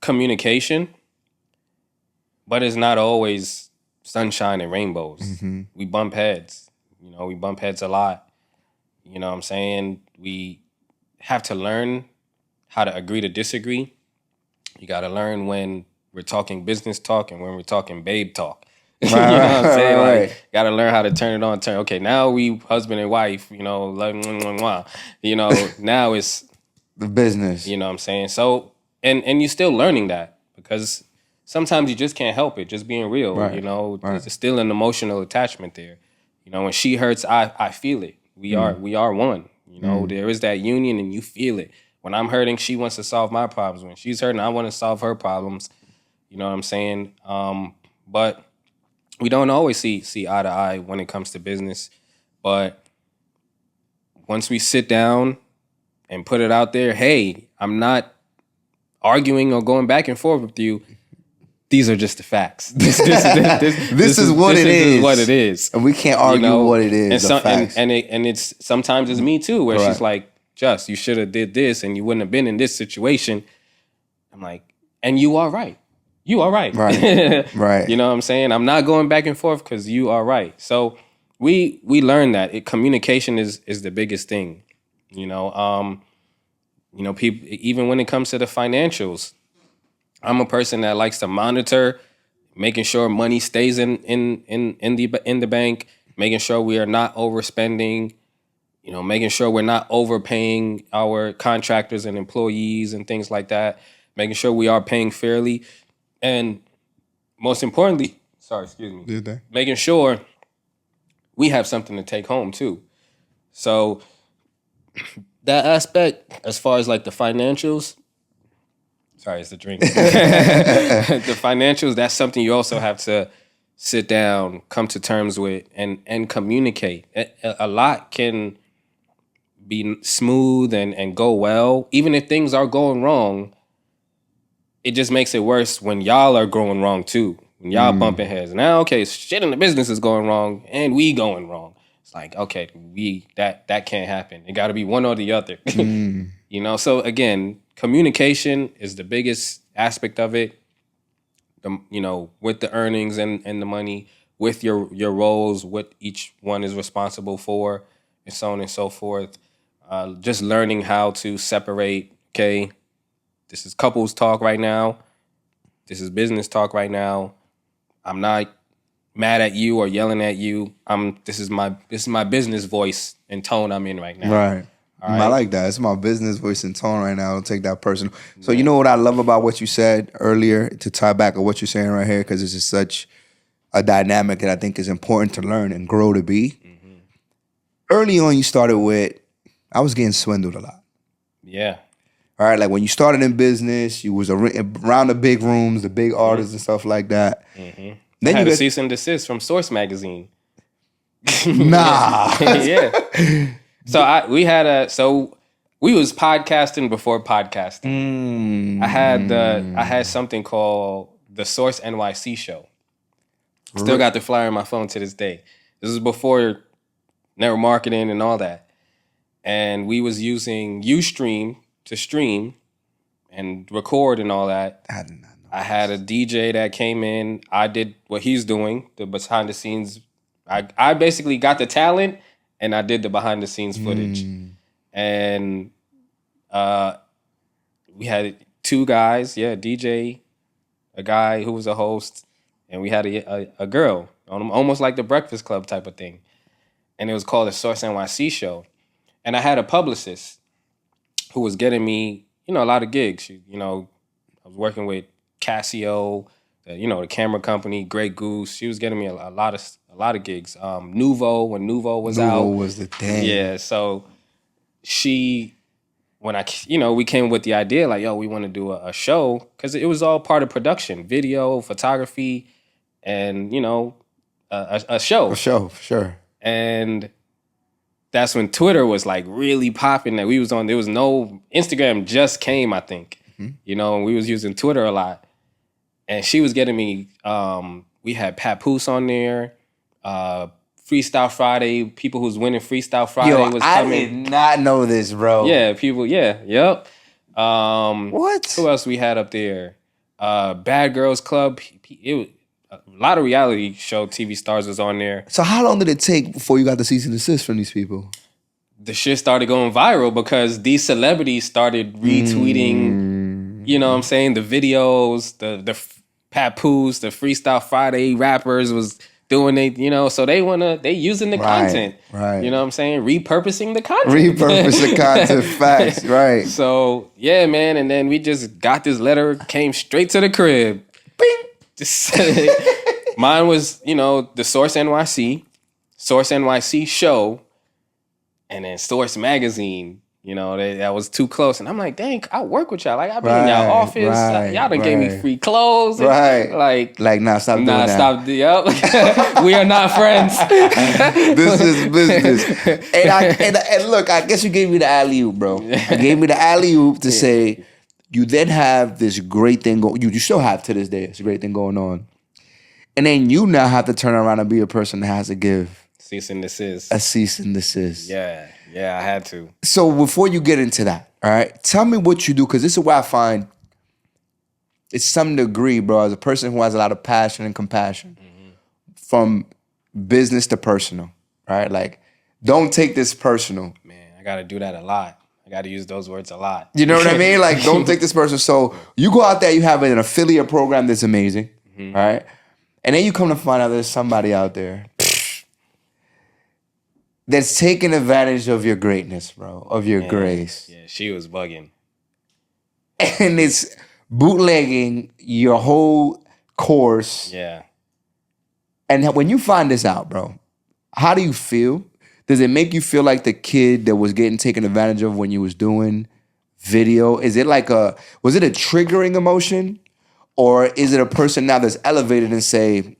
communication, but it's not always sunshine and rainbows. We bump heads. You know, we bump heads a lot. You know what I'm saying? We have to learn how to agree to disagree. You got to learn when we're talking business talk and when we're talking babe talk. You know what I'm saying? Like, got to learn how to turn it on. Okay, now we husband and wife, you know, like, you know, now it's the business. You know what I'm saying? So, and you're still learning that because sometimes you just can't help it, just being real. You know, there's still an emotional attachment there. You know, when she hurts, I feel it. We are one. You know, there is that union and you feel it. When I'm hurting, she wants to solve my problems. When she's hurting, I want to solve her problems. You know what I'm saying? But we don't always see eye to eye when it comes to business. But once we sit down and put it out there, hey, I'm not arguing or going back and forth with you. these are just the facts. This is what it is. This is what it is. And we can't argue what it is. And it's sometimes it's me too, where Correct. she's like, Just, you should have did this and you wouldn't have been in this situation. I'm like, and you are right. You are right. Right. Right. You know what I'm saying? I'm not going back and forth because you are right. So we learned that communication is the biggest thing. People, even when it comes to the financials, I'm a person that likes to monitor, making sure money stays in the bank, making sure we are not overspending, making sure we're not overpaying our contractors and employees and things like that, making sure we are paying fairly, and most importantly, making sure we have something to take home too. So that aspect, as far as like the financials, sorry, it's the drink. The financials, that's something you also have to sit down, come to terms with, and communicate. A lot can be smooth and go well. Even if things are going wrong, it just makes it worse when y'all are going wrong too. When y'all bumping heads. Now, okay, shit in the business is going wrong and we going wrong. It's like, okay, that can't happen. It got to be one or the other. So again, communication is the biggest aspect of it. With the earnings and the money, with your roles, what each one is responsible for, and so on and so forth. Just learning how to separate, okay, this is couples talk right now. This is business talk right now. I'm not mad at you or yelling at you. This is my business voice and tone I'm in right now. Right. I like that. It's my business voice and tone right now. Don't take that personal. So you know what I love about what you said earlier, to tie back on what you're saying right here, because this is such a dynamic that I think is important to learn and grow to be. Mm-hmm. Early on, you started with, I was getting swindled a lot. Yeah. All right, like when you started in business, you was around the big rooms, the big artists and stuff like that. Mm-hmm. Then I had a cease and desist from Source Magazine. Nah. Yeah. So we was podcasting before podcasting. I had something called the Source NYC show. Still got the flyer on my phone to this day. This is before network marketing and all that. And we was using Ustream to stream and record and all that. I did not know. I had a DJ that came in. I did what he's doing, the behind the scenes. I basically got the talent and I did the behind the scenes footage. And we had two guys, DJ, a guy who was a host, and we had a girl, almost like the Breakfast Club type of thing. And it was called the Source NYC show. And I had a publicist who was getting me, a lot of gigs. I was working with Casio, the camera company, Grey Goose. She was getting me a lot of gigs. Nuvo, when Nuvo was out. Nuvo was the thing. Yeah, so we came with the idea like, we want to do a show, because it was all part of production, video, photography, and a show. A show, for sure. And that's when Twitter was like really popping. That we was on. There was no Instagram, just came, I think. Mm-hmm. And we was using Twitter a lot. And she was getting me. We had Papoose on there. Freestyle Friday. People who's winning Freestyle Friday was coming. I did not know this, bro. Yeah, people. Yeah, yep. What? Who else we had up there? Bad Girls Club. It was a lot of reality show TV stars was on there. So how long did it take before you got the cease and desist from these people? The shit started going viral because these celebrities started retweeting, you know what I'm saying, the videos, the Papoose, the Freestyle Friday rappers was doing so they using the content. Right. You know what I'm saying? Repurposing the content. Repurpose the content, facts, right. So, yeah, man, and then we just got this letter, came straight to the crib. Bing! Mine was, the Source NYC show, and then Source Magazine. That was too close. And I'm like, dang, I work with y'all. Like, I've been in y'all office. Y'all done gave me free clothes. Right. Like, nah, stop doing that. Stop. Yep. We are not friends. This is business. And look, I guess you gave me the alley-oop, bro. You gave me the alley-oop to say, You then have this great thing going. You still have to this day. It's a great thing going on. And then you now have to turn around and be a person that has to give Cease and desist. a cease and desist. Yeah, I had to. So before you get into that, all right, tell me what you do, because this is where I find it's some degree, bro, as a person who has a lot of passion and compassion from business to personal, right? Like, don't take this personal. Man, I got to do that a lot. I got to use those words a lot. You know what I mean? Like, don't take this personal. So you go out there, you have an affiliate program that's amazing, right? And then you come to find out there's somebody out there that's taking advantage of your greatness, bro, of your grace. Yeah, she was bugging. And it's bootlegging your whole course. Yeah. And when you find this out, bro, how do you feel? Does it make you feel like the kid that was getting taken advantage of when you was doing video? Is it like was it a triggering emotion? Or is it a person now that's elevated and say,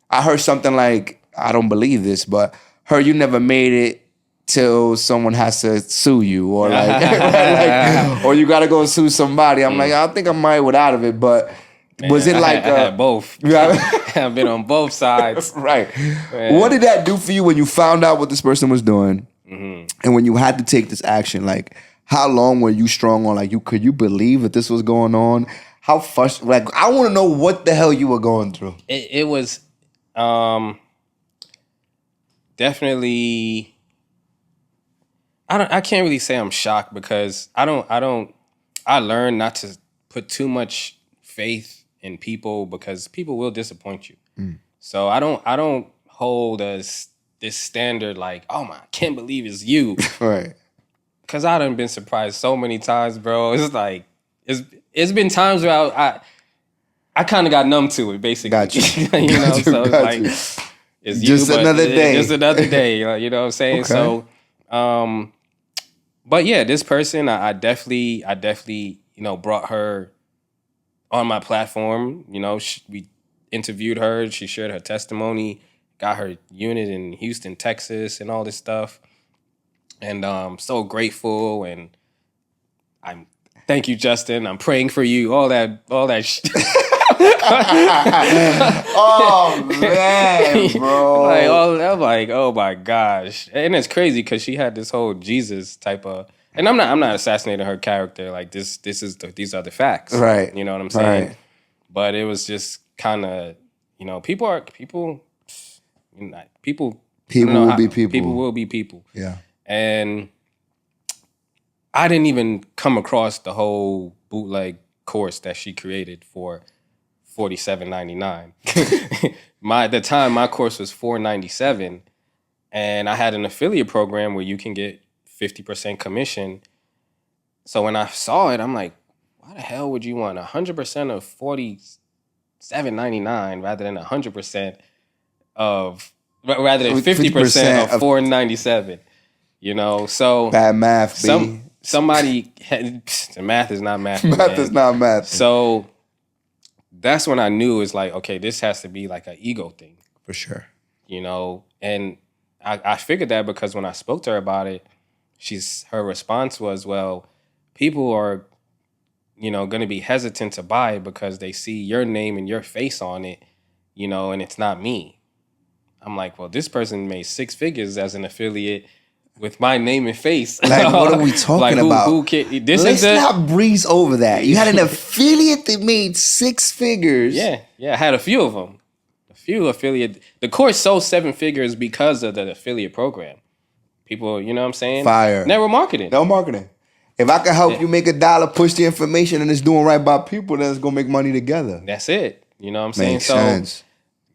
I heard something like, I don't believe this, but heard you never made it till someone has to sue you, or or you got to go sue somebody. I'm like, I think I might get out of it, but was it like I had both? I've been on both sides. Right. Man. What did that do for you when you found out what this person was doing, and when you had to take this action? Like, how long were you strong on? Like, could you believe that this was going on? How frustrated? Like, I want to know what the hell you were going through. It was definitely. I can't really say I'm shocked, because I learned not to put too much faith in people, because people will disappoint you. So I don't hold this standard like, oh my, I can't believe it's you. Right. Because I done been surprised so many times, bro. It's like it's been times where I kind of got numb to it, basically. Got you. You know, so it's like it's just another day. Just another day. You know what I'm saying? Okay. So, but yeah, this person, I definitely, brought her on my platform. You know, we interviewed her. She shared her testimony, got her unit in Houston, Texas, and all this stuff. And so grateful, and thank you, Justin. I'm praying for you. All that shit. Oh man, bro! I'm like, oh my gosh, and it's crazy because she had this whole Jesus type of, and I'm not assassinating her character. Like these are the facts, right? You know what I'm saying? Right. But it was just kind of, people will be people. People will be people. Yeah. And I didn't even come across the whole bootleg course that she created for $47.99. At the time, my course was $497, and I had an affiliate program where you can get 50% commission. So when I saw it, I'm like, why the hell would you want 100% of $47.99 rather than 100% of, rather than 50% of $497? You know, so bad math. Somebody the math is not math. Math is not math. So that's when I knew it's like, okay, this has to be like an ego thing. For sure. You know, and I figured that because when I spoke to her about it, her response was, well, people are, going to be hesitant to buy it because they see your name and your face on it, and it's not me. I'm like, well, this person made 6 figures as an affiliate with my name and face. Like, what are we talking about? Let's not breeze over that. You had an affiliate that made 6 figures. Yeah, I had a few of them. A few affiliate. The course sold 7 figures because of the affiliate program. People, you know what I'm saying? Fire. Never marketing. No marketing. If I can help you make $1, push the information, and it's doing right by people, then it's going to make money together. That's it. You know what I'm saying? Makes sense.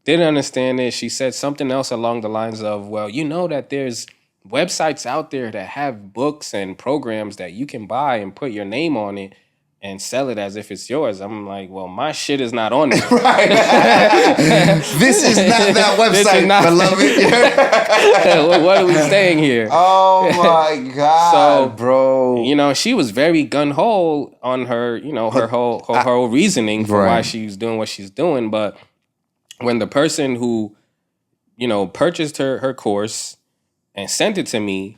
Didn't understand it. She said something else along the lines of, well, you know that there's websites out there that have books and programs that you can buy and put your name on it and sell it as if it's yours. I'm like, well, my shit is not on there. Right. This is not that website, beloved. What are we saying here? Oh my God, so, bro. She was very gun-ho on her, her whole reasoning for why she's doing what she's doing. But when the person who, purchased her course and sent it to me,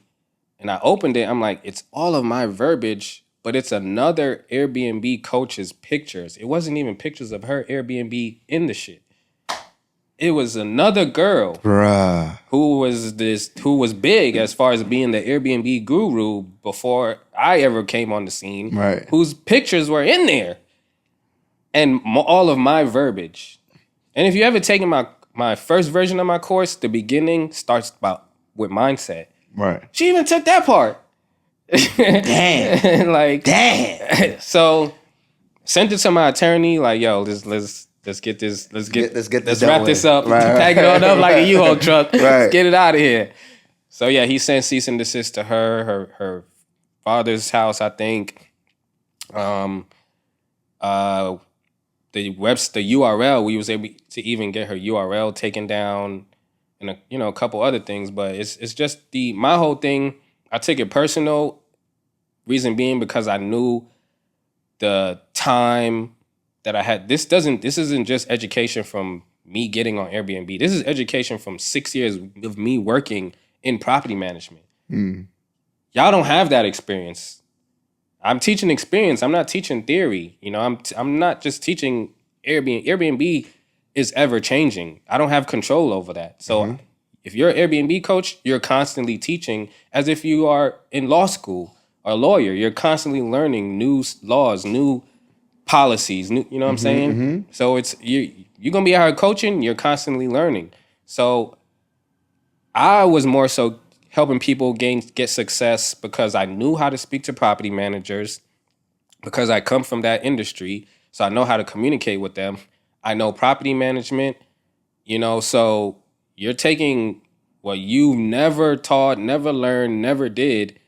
and I opened it, I'm like, it's all of my verbiage, but it's another Airbnb coach's pictures. It wasn't even pictures of her Airbnb in the shit. It was another girl, Bruh. who was big as far as being the Airbnb guru before I ever came on the scene, Right. whose pictures were in there, and all of my verbiage. And if you ever taken my first version of my course, the beginning starts with mindset. Right. She even took that part. Damn. Like, Damn. so sent it to my attorney. Like, yo, let's get this. Let's wrap this up. Right. Tag it on up like a U-Haul truck. Right. Let's get it out of here. So yeah, he sent cease and desist to her father's house, I think. The URL, we was able to even get her URL taken down, and a couple other things. But it's just my whole thing. I took it personal. Reason being because I knew the time that I had. This isn't just education from me getting on Airbnb. This is education from 6 years of me working in property management. Y'all don't have that experience. I'm teaching experience. I'm not teaching theory. I'm not just teaching Airbnb. Airbnb is ever changing. I don't have control over that. So if you're an Airbnb coach, you're constantly teaching as if you are in law school or a lawyer. You're constantly learning new laws, new policies, you know what I'm saying? So it's you're gonna be out here coaching, you're constantly learning. So I was more so helping people get success because I knew how to speak to property managers, because I come from that industry, so I know how to communicate with them. I know property management, so you're taking what you never taught, never learned, never did.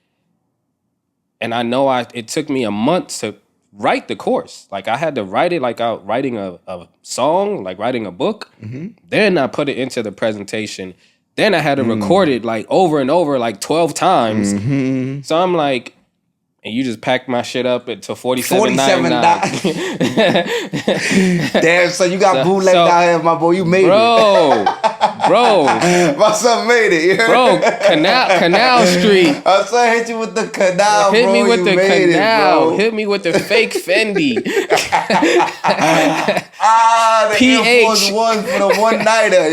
And I know it took me a month to write the course. Like I had to write it like out writing a song, like writing a book. Then I put it into the presentation. Then I had to record it like over and over, like 12 times. So I'm like, and you just packed my shit up to $47.99. Damn, so you got bootleg out here, my boy. You made it. Bro. My son made it. Bro, Canal Street. My son hit you with the canal, Hit bro. me with You the made canal. It, bro. Hit me with the fake Fendi. The PH. Air Force One for the one-nighter.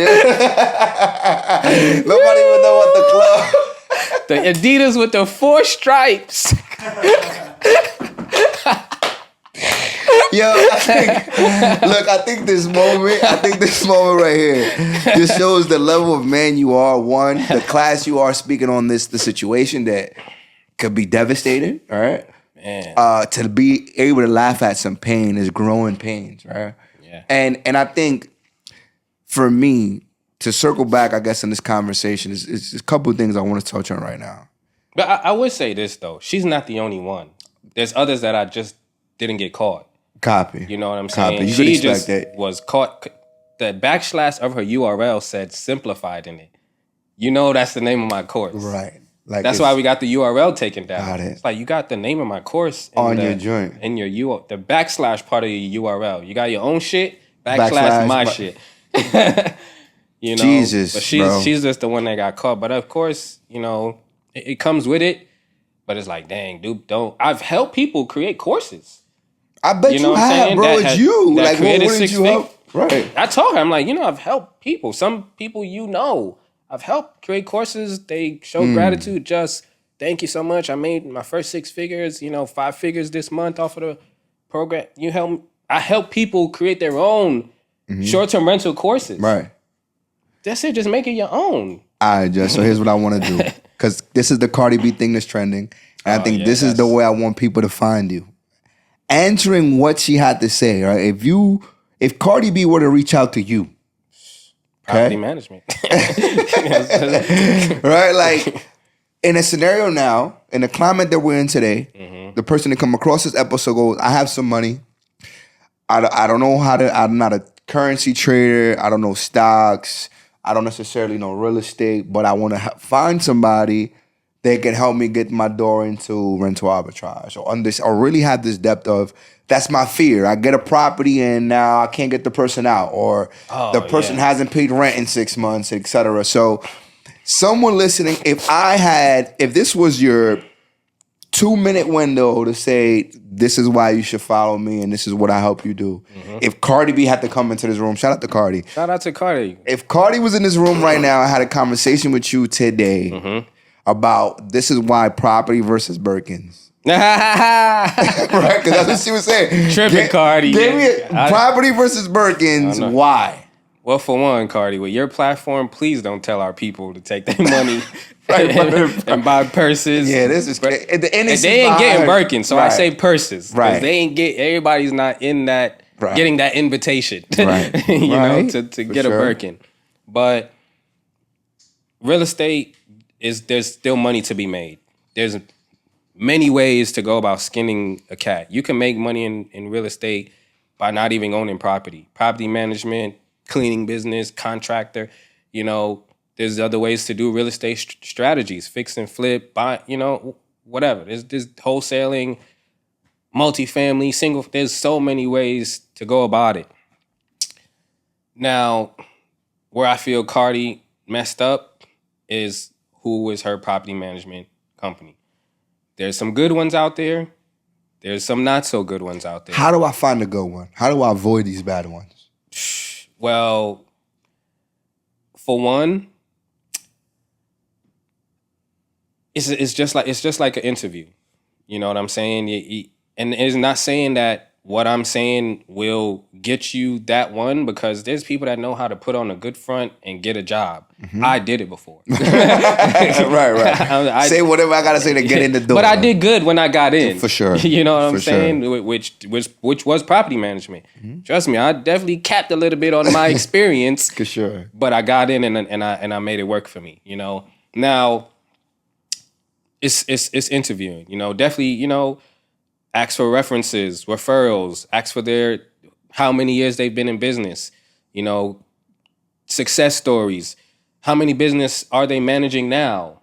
Nobody would know what the club. The Adidas with the 4 stripes. Yo, I think this moment right here just shows the level of man you are. One, the class you are speaking on the situation that could be devastating, all right? Man. To be able to laugh at some pain is growing pains, right? Yeah. And I think for me, to circle back, I guess, in this conversation, is a couple of things I want to touch on right now. But I would say this, though. She's not the only one. There's others that I just didn't get caught. Copy. You know what I'm saying? Copy. You She could expect just that. was caught. The backslash of her URL said simplified in it. That's the name of my course. Right. Like That's why we got the URL taken down. Got it. It's like you got the name of my course On your joint. In your the backslash part of your URL. You got your own shit, backslash my shit. Jesus, but bro. she's just the one that got caught. But of course, it comes with it. But it's like, dang, dude, I've helped people create courses. I bet you, what I'm have, saying? bro. It's you. That Like, created what did you help? Right. I told her, I'm like, I've helped people. Some people I've helped create courses. They show gratitude. Just thank you so much. I made my first 6 figures, 5 figures this month off of the program. I help people create their own short-term rental courses. Right. That's it. Just make it your own. All right, Jess. So here's what I want to do. Because this is the Cardi B thing that's trending. And I think this is the way I want people to find you. Answering what she had to say, right? If Cardi B were to reach out to you, Property management. right? Like in a scenario now, in the climate that we're in today, the person that come across this episode goes, I have some money. I don't know I'm not a currency trader. I don't know stocks. I don't necessarily know real estate, but I want to find somebody that can help me get my door into rental arbitrage or really have this depth of, that's my fear. I get a property and now I can't get the person out, or the person hasn't paid rent in 6 months, etc. So someone listening, if this was your 2-minute window to say, this is why you should follow me and this is what I help you do. If Cardi B had to come into this room, shout out to Cardi. Shout out to Cardi. If Cardi was in this room right now, I had a conversation with you today about this is why property versus Birkins. Right? Because that's what she was saying. Tripping, Cardi. Give me property versus Birkins. Why? Well, for one, Cardi, with your platform, please don't tell our people to take their money and buy purses. Yeah, this is crazy. And they ain't getting Birkins, so I say purses. Right. They ain't everybody's not in that, getting that invitation, right. you know, to get a Birkin. But real estate there's still money to be made. There's many ways to go about skinning a cat. You can make money in real estate by not even owning property. Property management, cleaning business, contractor, you know, there's other ways to do real estate strategies, fix and flip, buy, you know, whatever. There's wholesaling, multifamily, single, there's so many ways to go about it. Now, where I feel Cardi messed up is who is her property management company. There's some good ones out there. There's some not so good ones out there. How do I find a good one? How do I avoid these bad ones? Well, for one, it's just like an interview. You know what I'm saying? And it's not saying that what I'm saying will get you that one, because there's people that know how to put on a good front and get a job. I did it before. right. Say whatever I gotta say to get in the door. But I did good when I got in. For sure. You know what I'm saying? Sure. Which was property management. Trust me, I definitely capped a little bit on my experience. For sure. But I got in and I made it work for me. You know. Now, it's interviewing. You know, definitely. You know, ask for references, referrals. Ask for how many years they've been in business. You know, success stories. How many business are they managing now?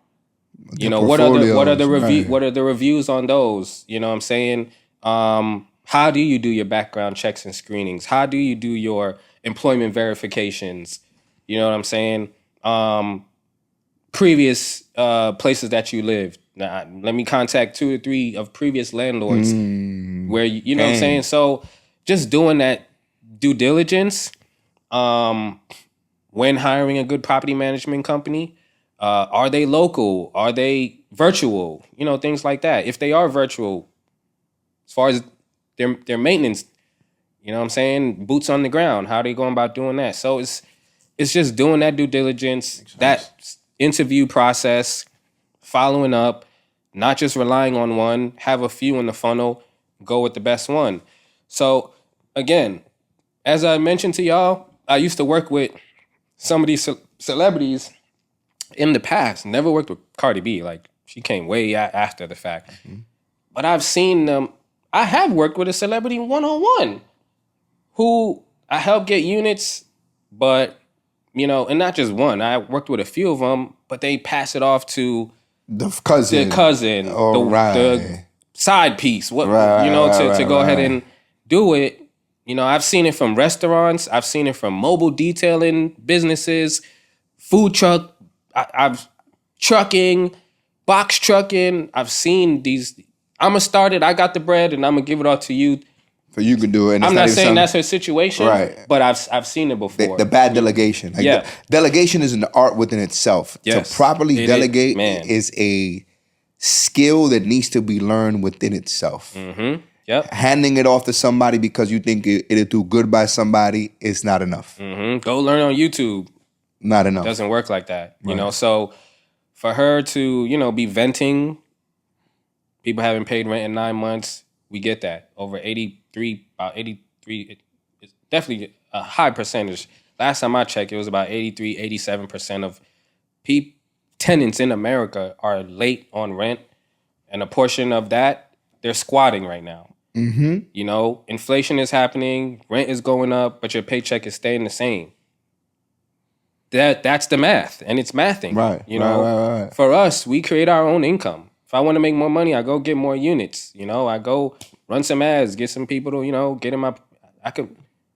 You know, what are the reviews on those? You know what I'm saying? How do you do your background checks and screenings? How do you do your employment verifications? You know what I'm saying? Previous places that you lived. Now, let me contact 2 or 3 of previous landlords where you know what I'm saying? So just doing that due diligence when hiring a good property management company. Are they local? Are they virtual? You know, things like that. If they are virtual, as far as their maintenance, you know what I'm saying? Boots on the ground. How are they going about doing that? So it's just doing that due diligence, that interview process, following up, not just relying on one, have a few in the funnel, go with the best one. So again, as I mentioned to y'all, I used to work with some of these celebrities in the past. Never worked with Cardi B. Like, she came way after the fact. But I've seen them. I have worked with a celebrity one-on-one who I helped get units, but, you know, and not just one. I worked with a few of them, but they pass it off to the cousin, the side piece, to go ahead and do it. You know, I've seen it from restaurants. I've seen it from mobile detailing businesses, food truck. I've trucking, box trucking. I've seen these. I'm going to start it. I got the bread and I'm going to give it all to you. So you can do it. And I'm not saying that's her situation, right? But I've seen it before. The bad delegation. Like delegation is an art within itself. Yes. To properly delegate is a skill that needs to be learned within itself. Yep. Handing it off to somebody because you think it'll do good by somebody is not enough. Go learn on YouTube. Not enough. Doesn't work like that. You know, so for her to, you know, be venting, people haven't paid rent in 9 months, we get that. About 83, it's definitely a high percentage. Last time I checked, it was about 83, 87% of tenants in America are late on rent. And a portion of that, they're squatting right now. You know, inflation is happening, rent is going up, but your paycheck is staying the same. That's the math, and it's mathing. Right. You know, right. For us, we create our own income. If I want to make more money, I go get more units. You know, I go run some ads, get some people to, you know, get in my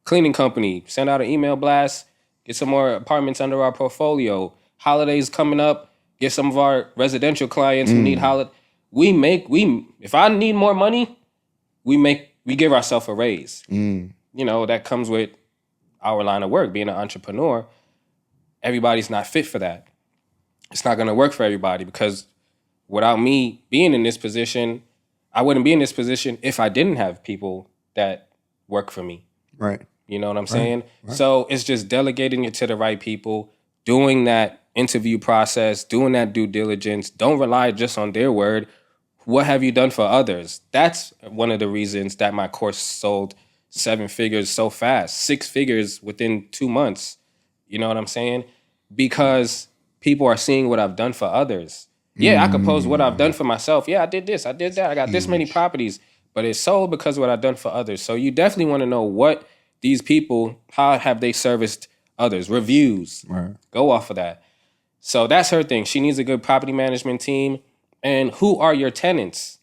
cleaning company, send out an email blast, get some more apartments under our portfolio. Holidays coming up, get some of our residential clients who need if I need more money, we give ourselves a raise. You know, that comes with our line of work, being an entrepreneur. Everybody's not fit for that. It's not going to work for everybody, because without me being in this position, I wouldn't be in this position if I didn't have people that work for me. Right. You know what I'm saying? Right. So it's just delegating it to the right people, doing that interview process, doing that due diligence. Don't rely just on their word. What have you done for others? That's one of the reasons that my course sold 7 figures so fast, 6 figures within 2 months. You know what I'm saying? Because people are seeing what I've done for others. Yeah, I could post what I've done for myself. Yeah, I did this, I did that. I got this many properties, but it's sold because of what I've done for others. So you definitely want to know what these people, how have they serviced others? Reviews. Right. Go off of that. So that's her thing. She needs a good property management team. And who are your tenants?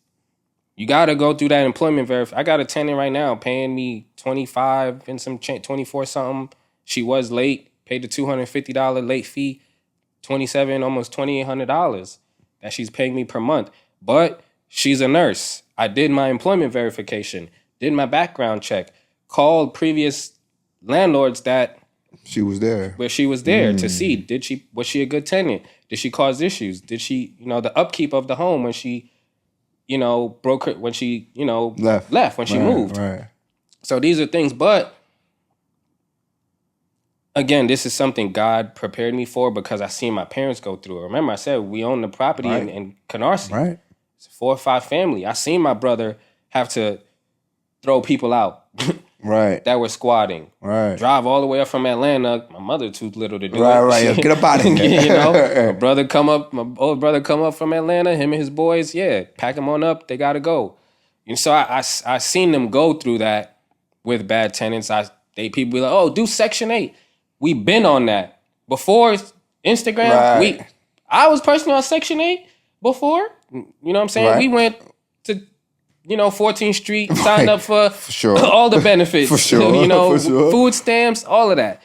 You got to go through that employment verification. I got a tenant right now paying me 25 and some 24 something. She was late, paid the $250 late fee, $27, almost $2,800 that she's paying me per month. But she's a nurse. I did my employment verification, did my background check, called previous landlords that she was there. Where she was there to see, was she a good tenant? Did she cause issues? Did she, the upkeep of the home when she, broke her, when she, left when she moved. Right. So these are things, but again, this is something God prepared me for because I seen my parents go through it. Remember, I said we own the property in Canarsie. Right. It's a 4 or 5 family. I seen my brother have to throw people out. Right. That were squatting. Right. Drive all the way up from Atlanta. My mother too little to do it. Right. Yo, get up out of here. My old brother come up from Atlanta, him and his boys, pack them on up, they gotta go. And so I seen them go through that with bad tenants. People be like, oh, do Section 8. We been on that. Before Instagram, I was personally on Section 8 before. You know what I'm saying? Right. We went to 14th Street, signed up for sure. All the benefits. For sure. Food stamps, all of that.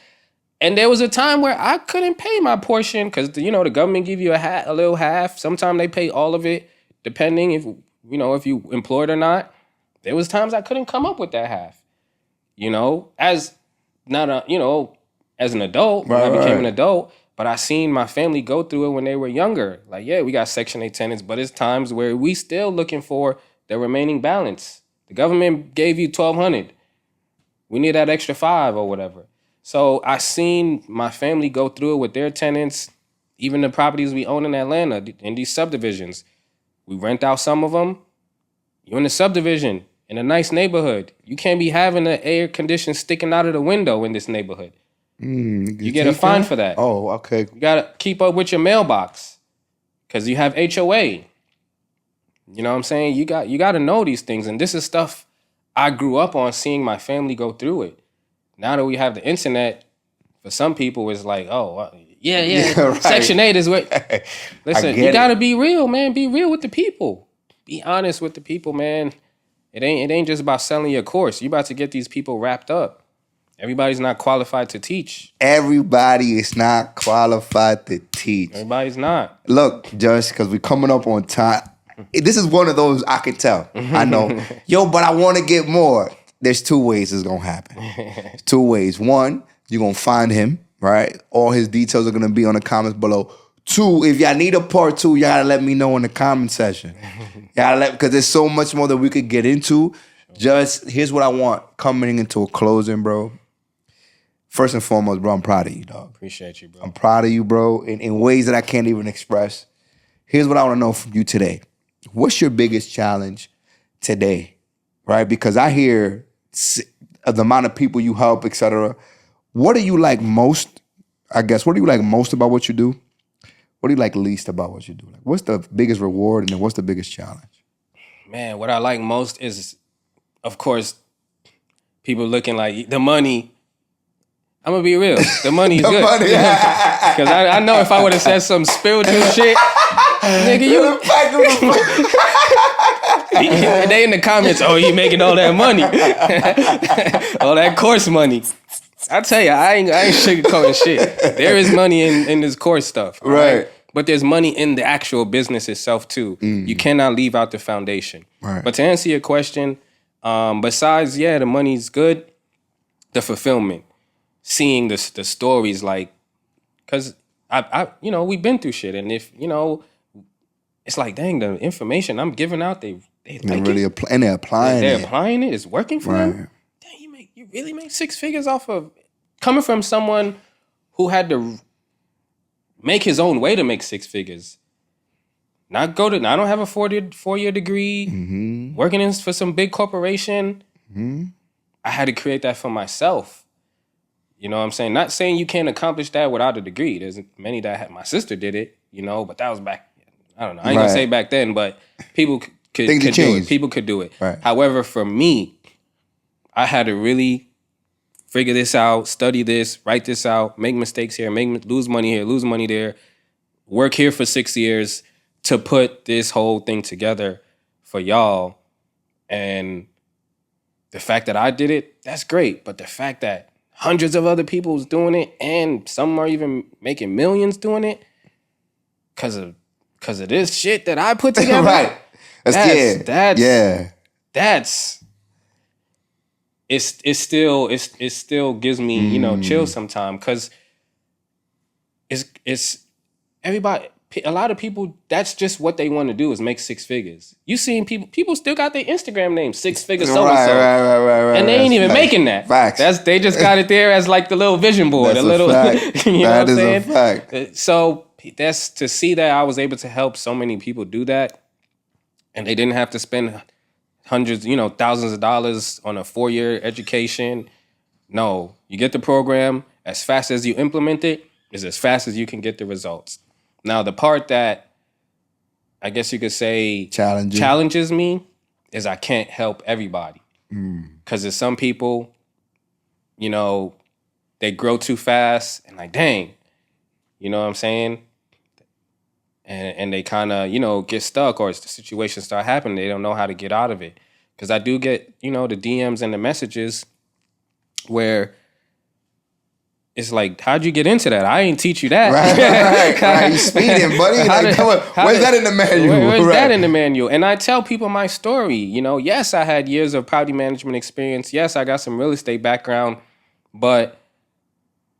And there was a time where I couldn't pay my portion because, the government give you a little half. Sometimes they pay all of it, depending if you employed or not. There was times I couldn't come up with that half. As an adult, when I became an adult, but I seen my family go through it when they were younger. Like, we got Section 8 tenants, but it's times where we still looking for the remaining balance. The government gave you $1,200. We need that extra $5 or whatever. So I seen my family go through it with their tenants, even the properties we own in Atlanta, in these subdivisions. We rent out some of them. You're in a subdivision, in a nice neighborhood. You can't be having the air condition sticking out of the window in this neighborhood. You get a fine for that. Oh, okay. You got to keep up with your mailbox because you have HOA. You know what I'm saying? You got to know these things. And this is stuff I grew up on seeing my family go through it. Now that we have the internet, for some people, it's like, oh, right. Section 8 is what... Listen, you got to be real, man. Be real with the people. Be honest with the people, man. It ain't just about selling your course. You about to get these people wrapped up. Everybody's not qualified to teach. Everybody is not qualified to teach. Everybody's not. Look, just because we're coming up on time... This is one of those I can tell. I know. But I want to get more. There's 2 ways it's going to happen. 2 ways. 1, you're going to find him, right? All his details are going to be on the comments below. 2, if y'all need a part 2, y'all got to let me know in the comment section. Because there's so much more that we could get into. Just, here's what I want coming into a closing, bro. First and foremost, bro, I'm proud of you, dog. Appreciate you, bro. I'm proud of you, bro, in ways that I can't even express. Here's what I want to know from you today. What's your biggest challenge today, right? Because I hear the amount of people you help, et cetera. What do you like most, I guess? What do you like most about what you do? What do you like least about what you do? Like, what's the biggest reward and then what's the biggest challenge? Man, what I like most is, of course, people looking like the money. I'm going to be real. The money is good. Because I know if I would have said some spiritual shit, nigga, you... They in the comments, oh, you making all that money. All that course money. I tell you, I ain't sugarcoating shit. There is money in this course stuff. Right. but there's money in the actual business itself too. You cannot leave out the foundation. Right. But to answer your question, besides, the money's good, the fulfillment, seeing the stories, like, because I we've been through shit, and if it's like, dang, the information I'm giving out, they like really and they're applying they're it. applying it. It's working for them. Dang, you really make 6 figures off of coming from someone who had to make his own way to make 6 figures. I don't have a 4-year degree, working for some big corporation. I had to create that for myself. You know what I'm saying? Not saying you can't accomplish that without a degree. There's many that had, my sister did it, but that was back, I don't know. I ain't gonna say back then, but people could do it. People could do it. Right. However, for me, I had to really figure this out, study this, write this out, make mistakes here, lose money here, lose money there, work here for 6 years to put this whole thing together for y'all. And the fact that I did it, that's great. But the fact that hundreds of other people was doing it, and some are even making millions doing it because of this shit that I put together. Right. It still gives me, chills sometimes, because it's everybody. A lot of people, that's just what they want to do, is make 6 figures. You seen people still got their Instagram name, 6 figure so and so, right. and they ain't even making that. Facts. They just got it there as like the little vision board, That's a little. fact. You know that what I'm is saying? a fact. So that's to see that I was able to help so many people do that, and they didn't have to spend hundreds, thousands of dollars on a 4-year education. No, you get the program, as fast as you implement it is as fast as you can get the results. Now, the part that I guess you could say challenges me is I can't help everybody. Because there's some people, they grow too fast and like, dang, you know what I'm saying? And they kind of, get stuck, or as the situation start happening, they don't know how to get out of it. Because I do get, the DMs and the messages where it's like, how'd you get into that? I ain't teach you that. Right. You speeding, buddy. Where's that in the manual? Where's that in the manual? And I tell people my story. Yes, I had years of property management experience. Yes, I got some real estate background. But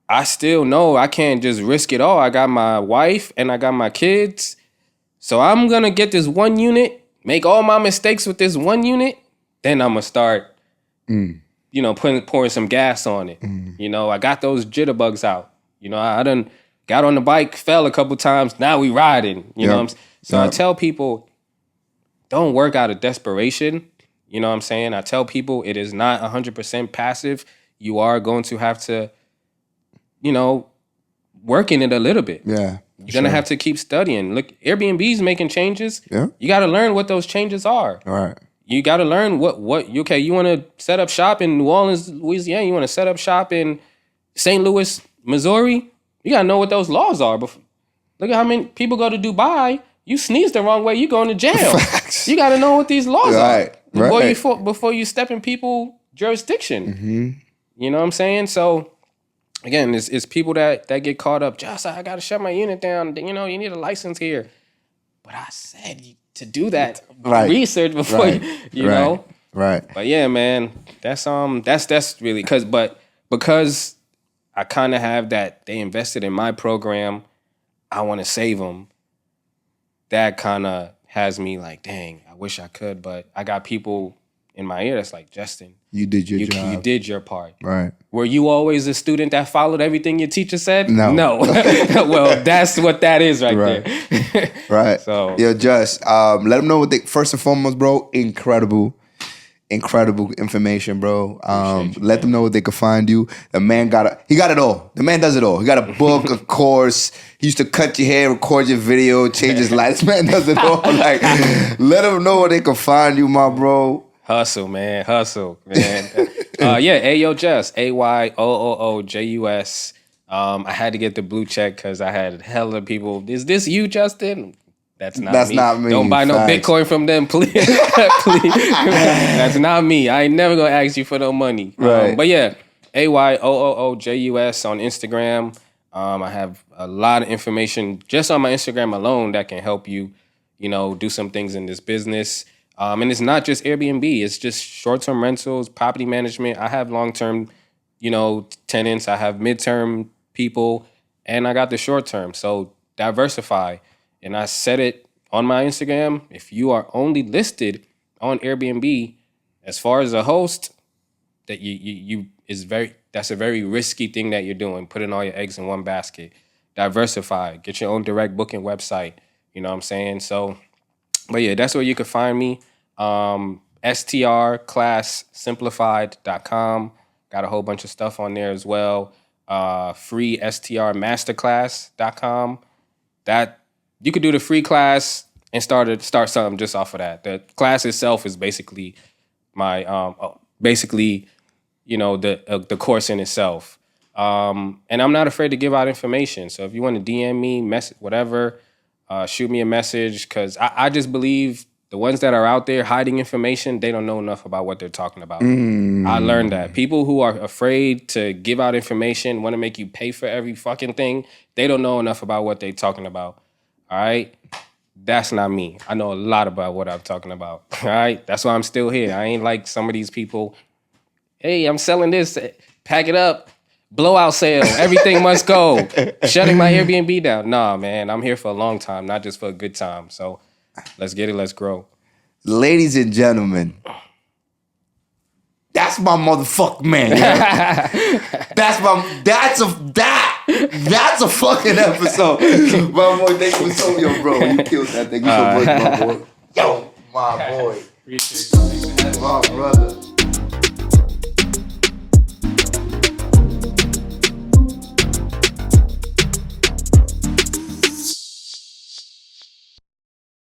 I still know I can't just risk it all. I got my wife and I got my kids. So I'm going to get this one unit, make all my mistakes with this one unit. Then I'm going to start, pouring some gas on it. I got those jitterbugs out. I done got on the bike, fell a couple times. Now we riding. You know what I'm saying? So I tell people, don't work out of desperation. You know what I'm saying? I tell people it is not 100% passive. You are going to have to, work in it a little bit. Yeah. You're going to have to keep studying. Look, Airbnb's making changes. Yeah. You got to learn what those changes are. All right. You got to learn you want to set up shop in New Orleans, Louisiana. You want to set up shop in St. Louis, Missouri. You got to know what those laws are. Look at how many people go to Dubai. You sneeze the wrong way, you going to jail. Facts. You got to know what these laws are Right. before you step in people's jurisdiction. You know what I'm saying? So, again, it's people that get caught up. Just, I got to shut my unit down. You need a license here. But I said to do that research before you know. Right. But yeah, man, that's really because I kind of have that. They invested in my program. I want to save them. That kind of has me like, dang, I wish I could, but I got people in my ear that's like, Justin, you did your job. You did your part. Right. Were you always a student that followed everything your teacher said? No. Well, that's what that is right there. Right. So, yo, Just let them know what they, first and foremost, bro. Incredible information, bro. Let them know what they can find you. The man got it all. The man does it all. He got a book, a course. He used to cut your hair, record your video, change his life. This man does it all. Like, let them know where they can find you, my bro. Hustle, man. Ayo Just, AYOOOJUS. I had to get the blue check because I had hell of people. Is this you, Justin? That's not me. Don't buy no Bitcoin from them, please. Please. That's not me. I ain't never gonna ask you for no money. Right. But yeah, AYOOOJUS on Instagram. I have a lot of information just on my Instagram alone that can help you, do some things in this business. And it's not just Airbnb. It's just short-term rentals, property management. I have long-term, tenants. I have mid-term people, and I got the short-term. So diversify. And I said it on my Instagram. If you are only listed on Airbnb as far as a host, that that's a very risky thing that you're doing, putting all your eggs in one basket. Diversify. Get your own direct booking website. You know what I'm saying? So, but yeah, that's where you can find me. strclasssimplified.com. Got a whole bunch of stuff on there as well. Free strmasterclass.com. That you could do the free class and start something just off of that. The class itself is basically my the course in itself. And I'm not afraid to give out information. So if you want to DM me, message, whatever, shoot me a message, because I just believe the ones that are out there hiding information, they don't know enough about what they're talking about. I learned that. People who are afraid to give out information, want to make you pay for every fucking thing, they don't know enough about what they're talking about. All right? That's not me. I know a lot about what I'm talking about. All right? That's why I'm still here. I ain't like some of these people. Hey, I'm selling this. Pack it up. Blowout sale. Everything must go. Shutting my Airbnb down. Nah, man. I'm here for a long time, not just for a good time. So let's get it. Let's grow. Ladies and gentlemen, that's my motherfucking man. Yeah? That's a fucking episode. My boy, thank you so much, bro. You killed that. Thank you so much, my boy. Yo, my boy. Appreciate it. My brother.